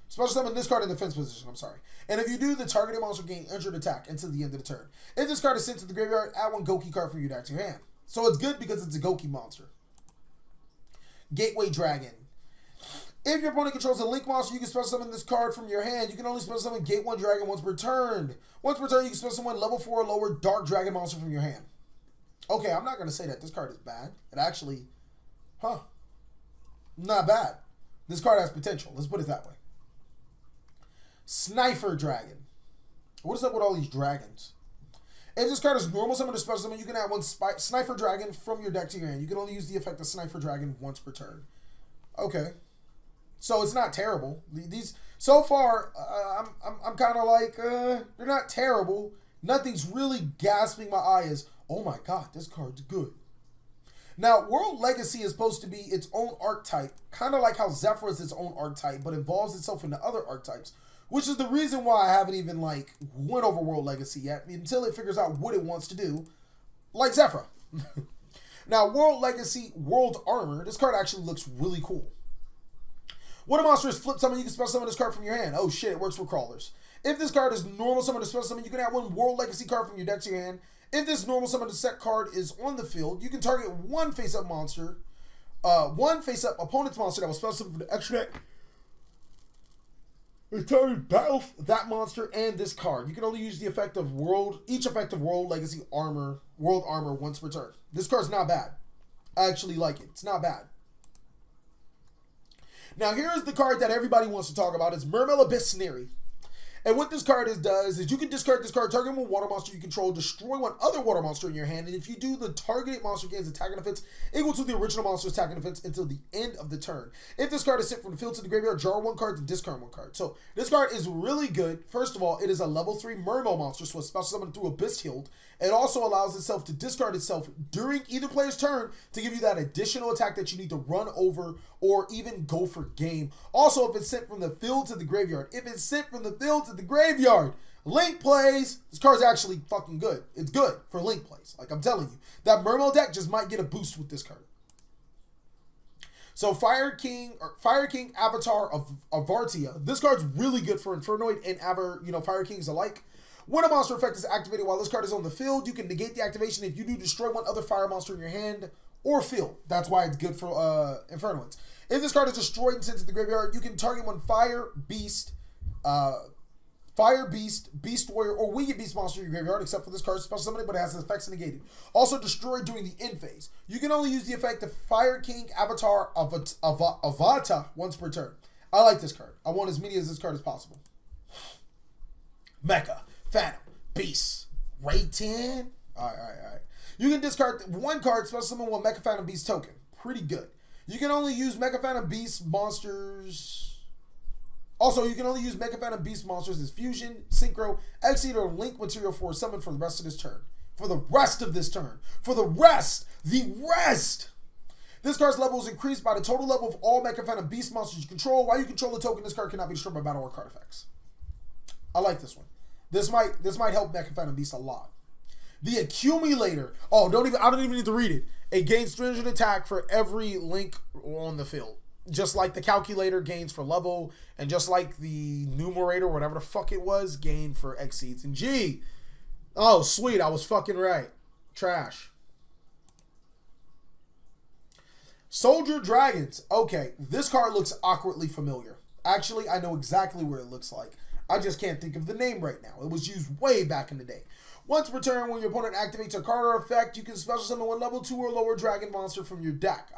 Special summon this card in defense position, I'm sorry. And if you do, the targeted monster gain injured attack until the end of the turn. If this card is sent to the graveyard, add one Goki card from your deck to your hand. So it's good because it's a Goki monster. Gateway Dragon. If your opponent controls a Link monster, you can special summon this card from your hand. You can only special summon Gateway Dragon once per turn. Once per turn, you can special summon level 4 or lower Dark Dragon monster from your hand. Okay, I'm not going to say that this card is bad. It actually, not bad. This card has potential. Let's put it that way. Sniper Dragon. What is up with all these dragons? If this card is normal summon or special summon, you can add one Sniper Dragon from your deck to your hand. You can only use the effect of Sniper Dragon once per turn. Okay. So it's not terrible. These so far, I'm kind of like, they're not terrible. Nothing's really gasping my eye as, oh my god, this card's good. Now, World Legacy is supposed to be its own archetype, kind of like how Zephyr is its own archetype, but involves itself into other archetypes. Which is the reason why I haven't even, like, went over World Legacy yet, until it figures out what it wants to do, like Zephyr. Now, World Legacy, World Armor, this card actually looks really cool. When a monster is flip summon, you can special summon this card from your hand. Oh shit, it works for crawlers. If this card is normal summon or special summon, you can add one World Legacy card from your deck to your hand. If this normal summon set card is on the field, you can target one face-up monster, one face-up opponent's monster that was special summoned from the extra deck. Target battle that monster and this card. You can only use the effect of each effect of World Legacy Armor, World Armor once per turn. This card's not bad. I actually like it. It's not bad. Now here's the card that everybody wants to talk about. It's Mermail Abyss Snary. And what this card does is you can discard this card, target one water monster you control, destroy one other water monster in your hand, and if you do, the targeted monster gains attack and defense equal to the original monster's attack and defense until the end of the turn. If this card is sent from the field to the graveyard, draw one card and discard one card. So this card is really good. First of all, it is a level 3 Mermail monster, so it's special summoned through Abyss Hield. It also allows itself to discard itself during either player's turn to give you that additional attack that you need to run over or even go for game. Also, if it's sent from the field to the graveyard, Link plays. This card's actually fucking good. It's good for Link plays. Like I'm telling you, that Mermail deck just might get a boost with this card. So Fire King Avatar of Avartia. This card's really good for Infernoid and Fire Kings alike. When a monster effect is activated while this card is on the field, you can negate the activation if you do destroy one other fire monster in your hand or field. That's why it's good for Infernoids. If this card is destroyed and sent to the graveyard, you can target one Fire Beast, Beast Warrior, or Winged Beast monster in your graveyard, except for this card's special summoning, but it has its effects negated. Also destroyed during the end phase. You can only use the effect of Fire King Avatar Avata once per turn. I like this card. I want as many as this card as possible. Mecha, Phantom, Beast, Ray 10. Alright. You can discard one card, special summon one Mecha Phantom Beast token. Pretty good. You can only use Mecha Phantom Beast monsters. Also, you can only use Mecha Phantom Beast monsters as Fusion, Synchro, Exceed, or Link material for a summon for the rest of this turn. For the rest of this turn. For the rest. This card's level is increased by the total level of all Mecha Phantom Beast monsters you control. While you control the token, this card cannot be destroyed by battle or card effects. I like this one. This might help Mecha Phantom Beast a lot. The Accumulator. Oh, I don't even need to read it. It gains stringent attack for every link on the field. Just like the Calculator gains for level, and just like the Numerator, whatever the fuck it was, gained for Exceeds. And G. Oh, sweet. I was fucking right. Trash. Soldier Dragons. Okay, this card looks awkwardly familiar. Actually, I know exactly where it looks like. I just can't think of the name right now. It was used way back in the day. Once per turn, when your opponent activates a card or effect, you can special summon one level 2 or lower dragon monster from your deck.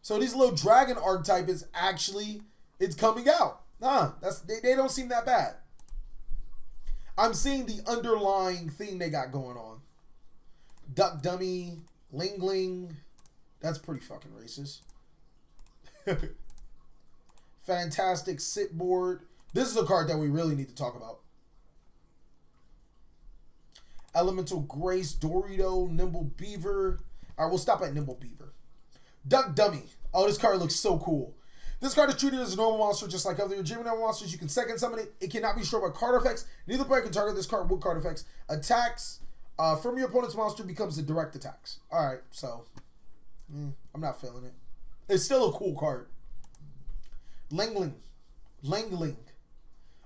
So these little dragon archetype is actually, it's coming out. They don't seem that bad. I'm seeing the underlying thing they got going on. Duck Dummy, Ling. That's pretty fucking racist. Fantastic sit board. This is a card that we really need to talk about. Elemental Grace, Dorito, Nimble Beaver. All right, we'll stop at Nimble Beaver. Duck Dummy. Oh, this card looks so cool. This card is treated as a normal monster, just like other Gemini monsters. You can second summon it. It cannot be destroyed by card effects. Neither player can target this card with card effects. Attacks from your opponent's monster becomes the direct attacks. All right, so I'm not feeling it. It's still a cool card. Langling.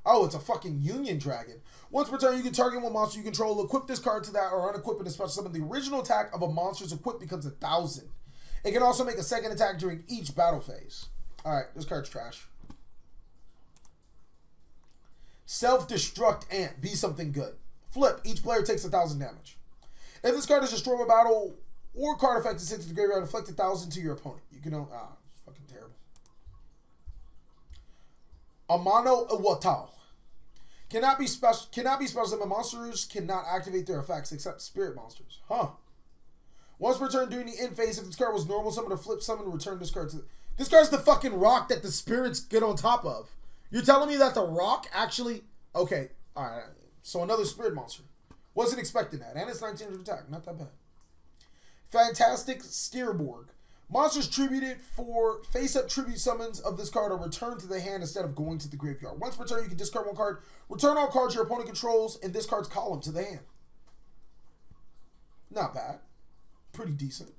Oh, it's a fucking Union Dragon. Once per turn, you can target one monster you control, equip this card to that, or unequip it, special summon. The original attack of a monster's equipped becomes 1,000. It can also make a second attack during each battle phase. Alright, this card's trash. Self-Destruct Ant. Be something good. Flip. Each player takes 1,000 damage. If this card is destroyed by battle or card effect is sent to the graveyard, inflict 1,000 to your opponent. You can it's fucking terrible. Amano Iwatao. Cannot be special summon. Monsters cannot activate their effects except spirit monsters. Once per turn during the end phase, if this card was normal summon or flip summon, return this card to... This card's the fucking rock that the spirits get on top of. You're telling me that the rock actually... Okay, alright. So another spirit monster. Wasn't expecting that. And it's 1900 attack. Not that bad. Fantastic Steerborg. Monsters tributed for face-up tribute summons of this card are returned to the hand instead of going to the graveyard. Once per turn, you can discard one card. Return all cards your opponent controls in this card's column to the hand. Not bad. Pretty decent.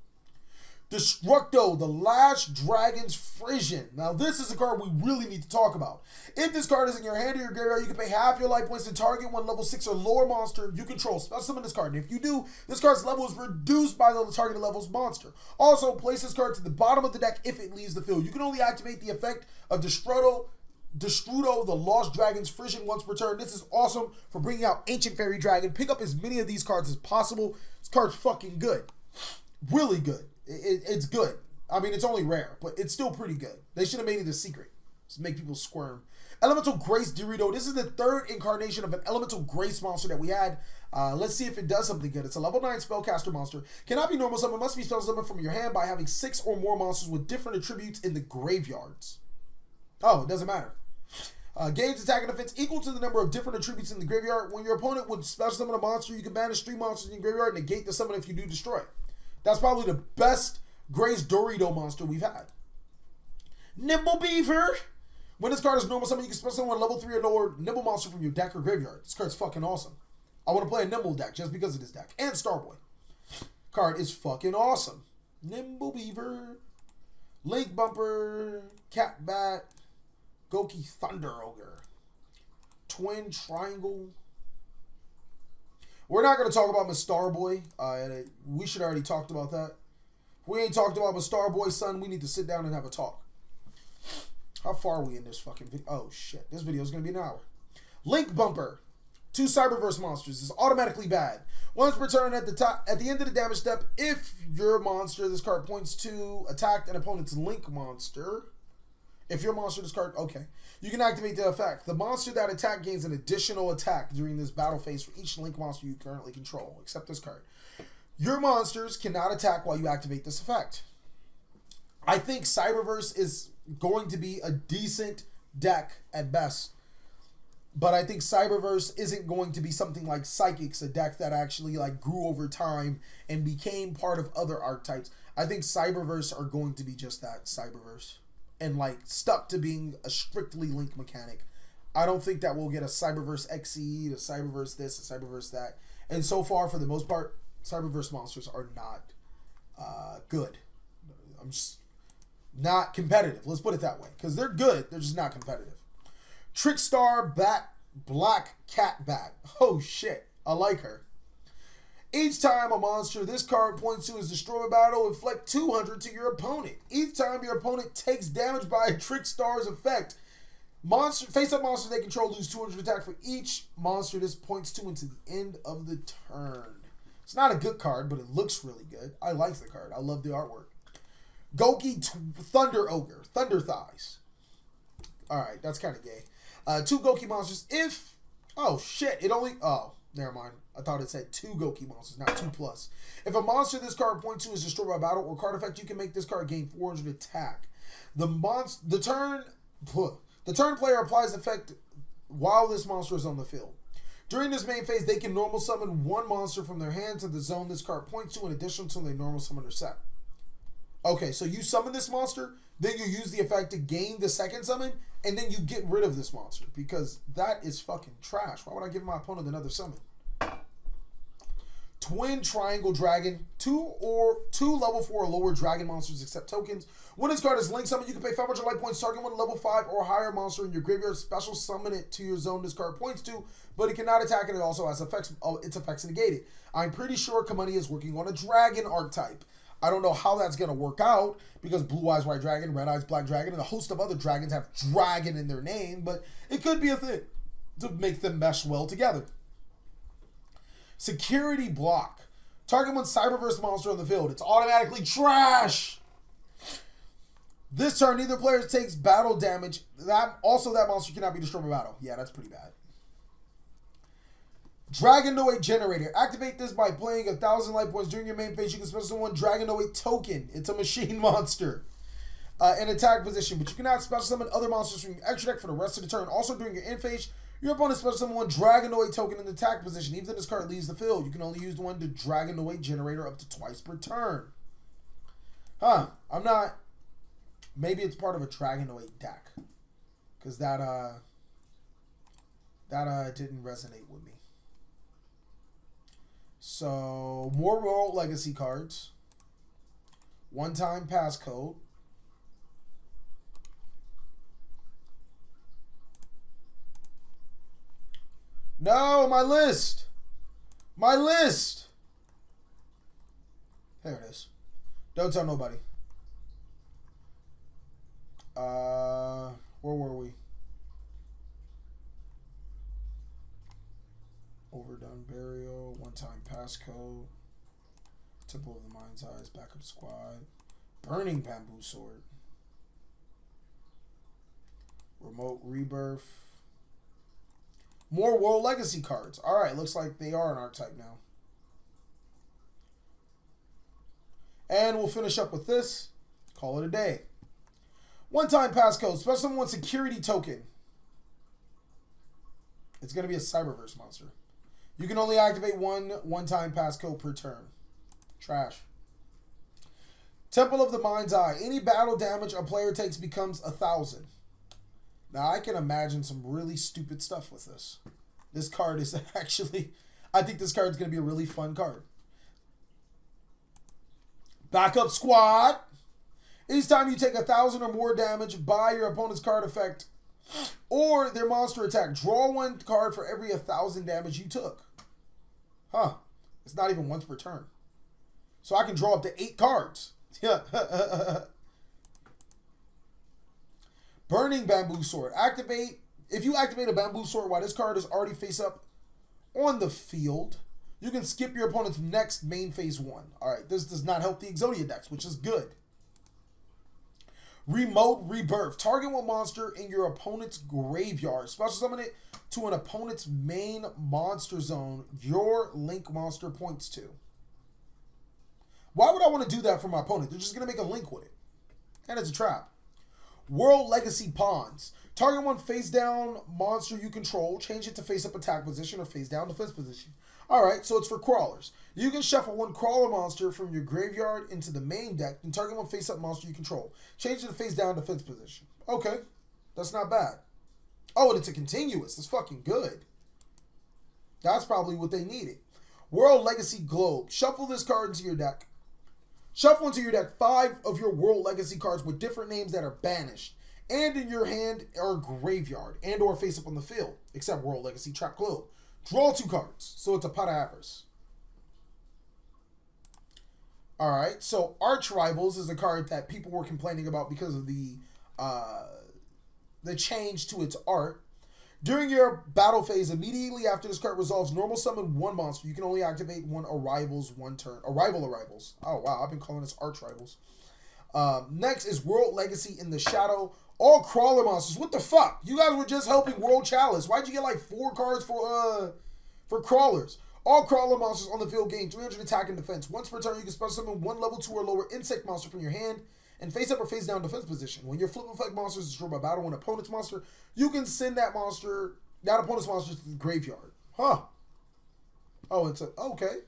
Destructo, the Last Dragon's Frisian. Now, this is a card we really need to talk about. If this card is in your hand or your graveyard, you can pay half your life points to target one level 6 or lower monster you control. Special summon this card. And if you do, this card's level is reduced by the targeted level's monster. Also, place this card to the bottom of the deck if it leaves the field. You can only activate the effect of Destructo, the Lost Dragon's Frisian once per turn. This is awesome for bringing out Ancient Fairy Dragon. Pick up as many of these cards as possible. This card's fucking good. Really good. It's good. I mean, it's only rare, but it's still pretty good. They should have made it a secret to make people squirm. Elemental Grace Dorito. This is the third incarnation of an Elemental Grace monster that we had. Let's see if it does something good. It's a level 9 spellcaster monster. Cannot be normal summon. Must be spell summon from your hand by having 6 or more monsters with different attributes in the graveyards. Oh, it doesn't matter. Gains attack and defense equal to the number of different attributes in the graveyard. When your opponent would special summon a monster, you can banish 3 monsters in your graveyard and negate the summon if you do destroy it. That's probably the best Grace Dorito monster we've had. Nimble Beaver. When this card is normal summon, you can special summon a level 3 or lower Nimble monster from your deck or graveyard. This card's fucking awesome. I want to play a Nimble deck just because of this deck. And Starboy. Card is fucking awesome. Nimble Beaver. Link Bumper. Cat Bat. Goki Thunder Ogre. Twin Triangle. We're not going to talk about Miss Starboy. We should already talked about that. If we ain't talked about Miss Starboy, son, we need to sit down and have a talk. How far are we in this fucking video? Oh, shit. This video is going to be an hour. Link Bumper. 2 Cyberverse monsters is automatically bad. Once per turn at the end of the damage step, if your monster, this card points to, attacked an opponent's Link monster. If your monster discard, okay. You can activate the effect. The monster that attacked gains an additional attack during this battle phase for each Link monster you currently control, except this card. Your monsters cannot attack while you activate this effect. I think Cyberverse is going to be a decent deck at best. But I think Cyberverse isn't going to be something like Psychics, a deck that actually like grew over time and became part of other archetypes. I think Cyberverse are going to be just that, Cyberverse. And like stuck to being a strictly Link mechanic. I don't think that we'll get a Cyberverse XE, a Cyberverse this, a Cyberverse that. And so far, for the most part, Cyberverse monsters are not good. I'm just not competitive. Let's put it that way. Because they're good, they're just not competitive. Trickstar Black Cat Bat. Oh shit, I like her. Each time a monster this card points to is destroyed by battle, inflict 200 to your opponent. Each time your opponent takes damage by a Trickstar's effect, face-up monsters they control lose 200 attack for each monster this points to until the end of the turn. It's not a good card, but it looks really good. I like the card. I love the artwork. Goki Thunder Ogre. Thunder Thighs. Alright, that's kind of gay. 2 Goki monsters if... Oh, shit. It only... Oh, never mind. I thought it said 2 Goki monsters, not 2+. If a monster this card points to is destroyed by battle or card effect, you can make this card gain 400 attack. The turn player applies the effect while this monster is on the field. During this main phase, they can normal summon 1 monster from their hand to the zone this card points to in addition to their normal summoner set. Okay, so you summon this monster, then you use the effect to gain the second summon, and then you get rid of this monster because that is fucking trash. Why would I give my opponent another summon? Twin Triangle Dragon. 2 level 4 or lower dragon monsters accept tokens. When this card is link summoned, you can pay 500 life points, target one level 5 or higher monster in your graveyard, special summon it to your zone this card points to, but it cannot attack, and it also has effects, its effects negated. I'm pretty sure Kamani is working on a dragon archetype. I don't know how that's going to work out because Blue Eyes White Dragon, Red Eyes Black Dragon, and a host of other dragons have dragon in their name, but it could be a thing to make them mesh well together. Security Block. Target one Cyberverse monster on the field. It's automatically trash. This turn, neither player takes battle damage. That monster cannot be destroyed by battle. Yeah, that's pretty bad. Dragonoid Generator. Activate this by playing 1,000 life points during your main phase. You can special summon one Dragonoid token. It's a machine monster. In attack position, but you cannot special summon other monsters from your extra deck for the rest of the turn. Also, during your end phase, your opponent special summon one Dragonoid token in the attack position. Even if this card leaves the field, you can only use one to Dragonoid Generator up to twice per turn. Huh. I'm not... Maybe it's part of a Dragonoid deck. Because that didn't resonate with me. So, more Royal Legacy cards. One-time passcode. No, my list. My list. There it is. Don't tell nobody. Where were we? Overdone Burial, one-time passcode, Temple of the Mind's Eyes, Backup Squad, Burning Bamboo Sword, Remote Rebirth, more World Legacy cards. Alright, looks like they are an archetype now. And we'll finish up with this. Call it a day. One-time passcode, special summon one security token. It's going to be a Cyberverse monster. You can only activate one-time passcode per turn. Trash. Temple of the Mind's Eye. Any battle damage a player takes becomes 1,000. Now, I can imagine some really stupid stuff with this. This card is actually... I think this card is going to be a really fun card. Backup Squad. Each time you take 1,000 or more damage by your opponent's card effect or their monster attack, draw one card for every 1,000 damage you took. Huh. It's not even once per turn. So I can draw up to 8 cards. Yeah. Burning Bamboo Sword. Activate. If you activate a Bamboo Sword while this card is already face up on the field, you can skip your opponent's next main phase 1. Alright, this does not help the Exodia decks, which is good. Remote Rebirth. Target one monster in your opponent's graveyard. Special summon it to an opponent's main monster zone your link monster points to. Why would I want to do that for my opponent? They're just going to make a link with it. And it's a trap. World Legacy Pawns. Target one face down monster you control. Change it to face up attack position or face down defense position. Alright, so it's for crawlers. You can shuffle one crawler monster from your graveyard into the main deck and target one face up monster you control. Change it to face down defense position. Okay, that's not bad. Oh, and it's a continuous. That's fucking good. That's probably what they needed. World Legacy Globe. Shuffle this card into your deck. Shuffle into your deck 5 of your World Legacy cards with different names that are banished and in your hand or graveyard and or face up on the field, except World Legacy Trap Globe. Draw 2 cards, so it's a pot of avarice. Alright, so Arch Rivals is a card that people were complaining about because of the change to its art. During your battle phase, immediately after this card resolves, normal summon one monster. You can only activate one Arrivals one turn. Arrivals. Oh, wow. I've been calling this Arch Rivals. Next is World Legacy in the Shadow. All crawler monsters. What the fuck? You guys were just helping World Chalice. Why'd you get like 4 cards for crawlers? All crawler monsters on the field gain 300 attack and defense. Once per turn, you can special summon one level 2 or lower insect monster from your hand and face up or face down defense position. When your flip effect monster is destroyed by battle, when opponent's monster, you can send that opponent's monster to the graveyard. Huh. Oh, it's a, okay.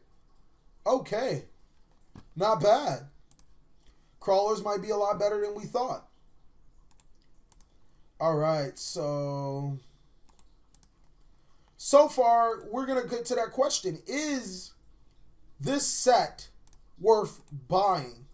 Okay. Not bad. Crawlers might be a lot better than we thought. Alright, so far, we're going to get to that question. Is this set worth buying?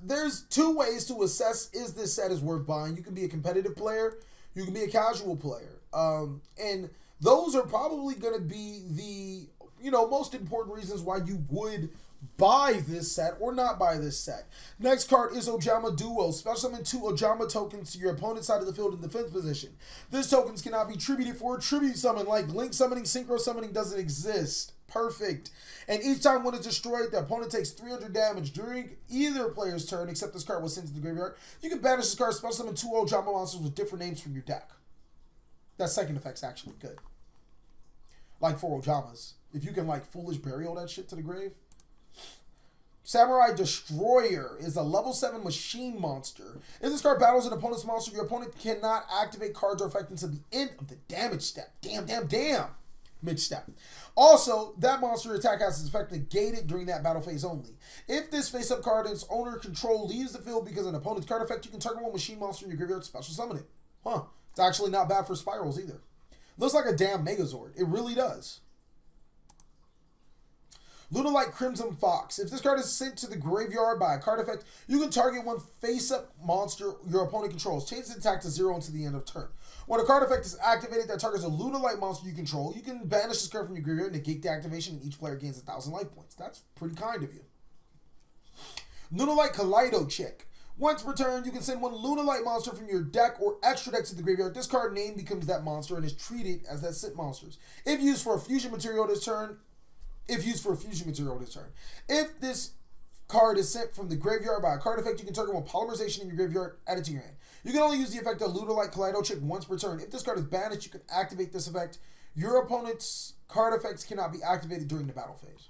There's 2 ways to assess is this set is worth buying. You can be a competitive player. You can be a casual player. And those are probably going to be the, most important reasons why you would buy this set or not buy this set. Next card is Ojama Duo. Special summon 2 Ojama tokens to your opponent's side of the field in defense position. These tokens cannot be tributed for a tribute summon, like link summoning, synchro summoning doesn't exist. Perfect. And each time one is destroyed, the opponent takes 300 damage during either player's turn, except this card was sent to the graveyard. You can banish this card, special summon 2 Ojama monsters with different names from your deck. That second effect's actually good. Like 4 Ojamas. If you can like foolish burial that shit to the grave. Samurai Destroyer is a level 7 machine monster. If this card battles an opponent's monster, your opponent cannot activate cards or effect until the end of the damage step. Damn. Mid-step. Also, that monster attack has its effect negated during that battle phase only. If this face-up card and its owner control leaves the field because of an opponent's card effect, you can target one machine monster in your graveyard, special summon it. Huh. It's actually not bad for spirals either. Looks like a damn Megazord. It really does. Lunalight Crimson Fox. If this card is sent to the graveyard by a card effect, you can target one face-up monster your opponent controls. Change its attack to 0 until the end of turn. When a card effect is activated that targets a Lunalight monster you control, you can banish this card from your graveyard, negate the activation, and each player gains 1,000 life points. That's pretty kind of you. Lunalight Kaleido Chick. Once per turn, you can send one Lunalight monster from your deck or extra deck to the graveyard. This card name becomes that monster and is treated as that sit monsters. If used for a fusion material this turn, if this card is sent from the graveyard by a card effect, you can target one polymerization in your graveyard, add it to your hand. You can only use the effect of Lunalight Kaleido Chick once per turn. If this card is banished, you can activate this effect. Your opponent's card effects cannot be activated during the battle phase.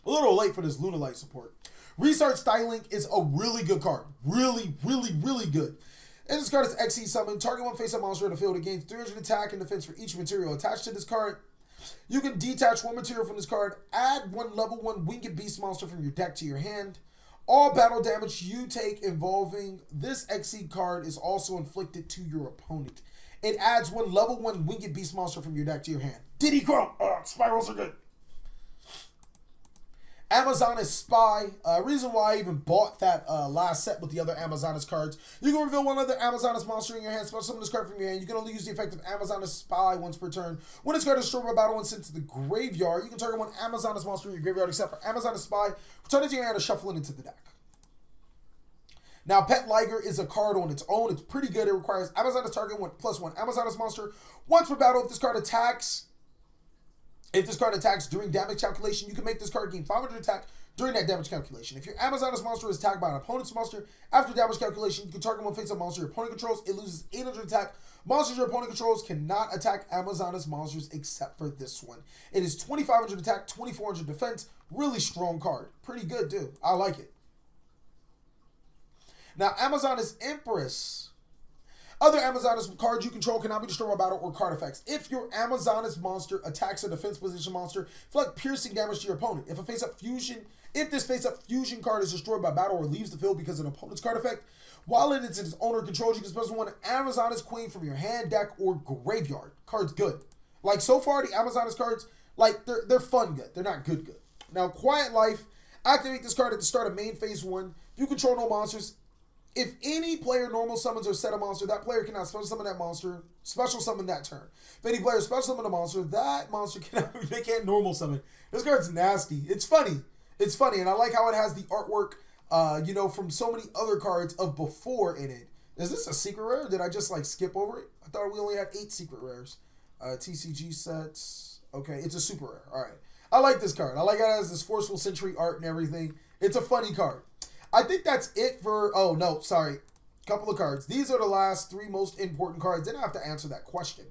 A little late for this Lunalight support. Research Stylink is a really good card. Really good. And this card is XE summon. Target one face-up monster in the field. It gains 300 attack and defense for each material attached to this card. You can detach one material from this card, add one level 1 Winged Beast monster from your deck to your hand. All battle damage you take involving this XE card is also inflicted to your opponent. It adds one level 1 Winged Beast monster from your deck to your hand. Diddy Chrome! Spirals are good. Amazoness Spy. Reason why I even bought that last set with the other Amazoness cards. You can reveal one other Amazoness monster in your hand, special summon this card from your hand. You can only use the effect of Amazoness Spy once per turn. When this card is destroyed by battle and sent to the graveyard, you can target one Amazoness monster in your graveyard except for Amazoness Spy. Return it to your hand or shuffle it into the deck. Now, Pet Liger is a card on its own. It's pretty good. It requires Amazoness target +1 Amazoness monster. Once per battle, if this card attacks during damage calculation, you can make this card gain 500 attack during that damage calculation. If your Amazoness monster is attacked by an opponent's monster after damage calculation, you can target one face-up monster your opponent controls. It loses 800 attack. Monsters your opponent controls cannot attack Amazoness monsters except for this one. It is 2,500 attack, 2,400 defense. Really strong card. Pretty good, dude. I like it. Now, Amazoness Empress. Other Amazoness cards you control cannot be destroyed by battle or card effects. If your Amazoness monster attacks a defense position monster, inflict piercing damage to your opponent. If this face-up fusion card is destroyed by battle or leaves the field because of an opponent's card effect, while it is in its owner controls, you can special one Amazoness Queen from your hand, deck, or graveyard. Card's good. Like, so far, the Amazoness cards, like, they're fun good. They're not good. Now, Quiet Life. Activate this card at the start of main phase 1. If you control no monsters, if any player normal summons or set a monster, that player cannot special summon that monster, special summon that turn. If any player special summon a monster, that monster they can't normal summon. This card's nasty. It's funny. It's funny, and I like how it has the artwork, you know, from so many other cards of before in it. Is this a secret rare? Did I just, like, skip over it? I thought we only had 8 secret rares. TCG sets. Okay, it's a super rare. All right. I like this card. I like how it has this Forceful Sentry art and everything. It's a funny card. I think that's it for, oh, no, sorry. Couple of cards. These are the last 3 most important cards. Then I have to answer that question.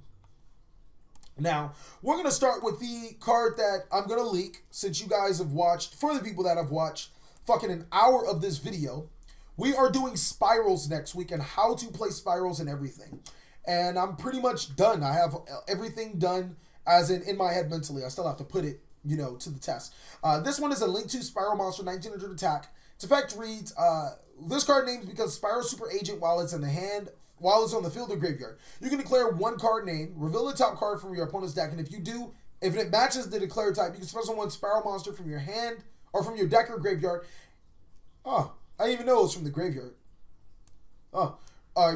Now, we're going to start with the card that I'm going to leak, since you guys have watched, for the people that have watched fucking an hour of this video. We are doing spirals next week and how to play spirals and everything. And I'm pretty much done. I have everything done as in my head mentally. I still have to put it, you know, to the test. This one is a Link 2 Spiral Monster, 1900 attack. Its effect reads, this card names because Spiral Super Agent while it's in the hand, while it's on the field or graveyard. You can declare one card name, reveal the top card from your opponent's deck, and if you do, if it matches the declare type, you can special one Spiral Monster from your hand, or from your deck or graveyard. Oh, I didn't even know it was from the graveyard. Oh.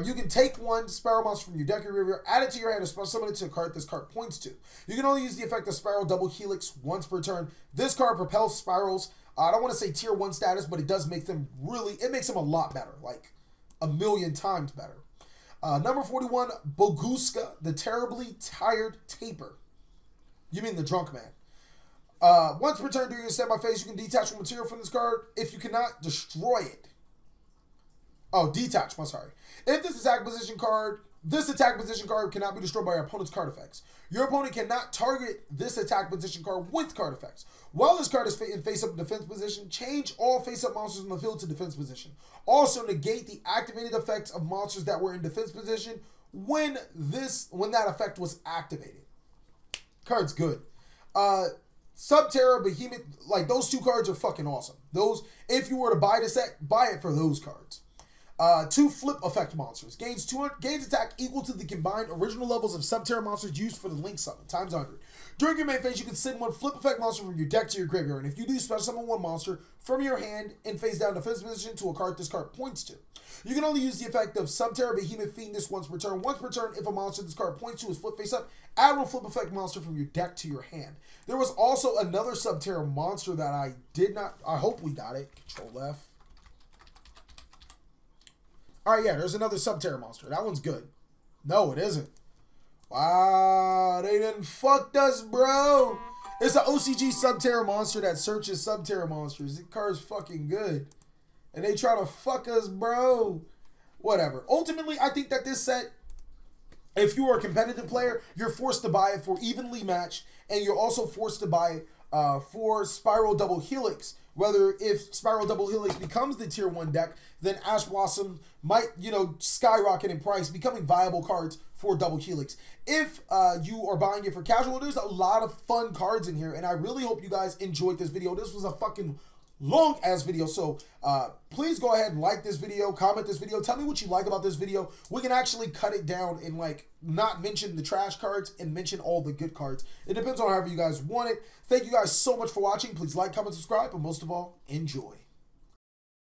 You can take one Spiral Monster from your deck or graveyard, add it to your hand, or special summon it to a card this card points to. You can only use the effect of Spiral Double Helix once per turn. This card propels spirals. I don't want to say tier 1 status, but it does make them really, it makes them a lot better, like a million times better. Number 41, Boguska, the Terribly Tired Taper. You mean the Drunk Man. Once per turn during your standby phase, you can detach one material from this card. If you cannot, destroy it. Oh, detach, I'm sorry. If this attack position card cannot be destroyed by your opponent's card effects. Your opponent cannot target this attack position card with card effects. While this card is in face-up defense position, change all face-up monsters in the field to defense position. Also negate the activated effects of monsters that were in defense position when that effect was activated. Card's good. Subterra, Behemoth, like those 2 cards are fucking awesome. Those, if you were to buy the set, buy it for those cards. 2 flip effect monsters. Gains attack equal to the combined original levels of Subterra monsters used for the Link summon, times 100. During your main phase, you can send one flip effect monster from your deck to your graveyard. And if you do, special summon one monster from your hand in face down defense position to a card this card points to. You can only use the effect of Subterra Behemoth Fiendus once per turn. Once per turn, if a monster this card points to is flip face up, add one flip effect monster from your deck to your hand. There was also another Subterra monster that I did not, I hope we got it. Control F. Alright, yeah, there's another Subterra monster. That one's good. No, it isn't. Wow, they done fucked us, bro. It's an OCG Subterra monster that searches Subterra monsters. The card's fucking good. And they try to fuck us, bro. Whatever. Ultimately, I think that this set, if you are a competitive player, you're forced to buy it for evenly matched. And you're also forced to buy it for Spiral Double Helix. Whether if Spiral Double Helix becomes the tier 1 deck, then Ash Blossom might, you know, skyrocket in price, becoming viable cards for Double Helix. If you are buying it for casual, there's a lot of fun cards in here, and I really hope you guys enjoyed this video. This was a fucking long ass video. So please go ahead and like this video, comment this video, tell me what you like about this video. We can actually cut it down and like not mention the trash cards and mention all the good cards. It depends on however you guys want it. Thank you guys so much for watching. Please like, comment, subscribe, but most of all, enjoy.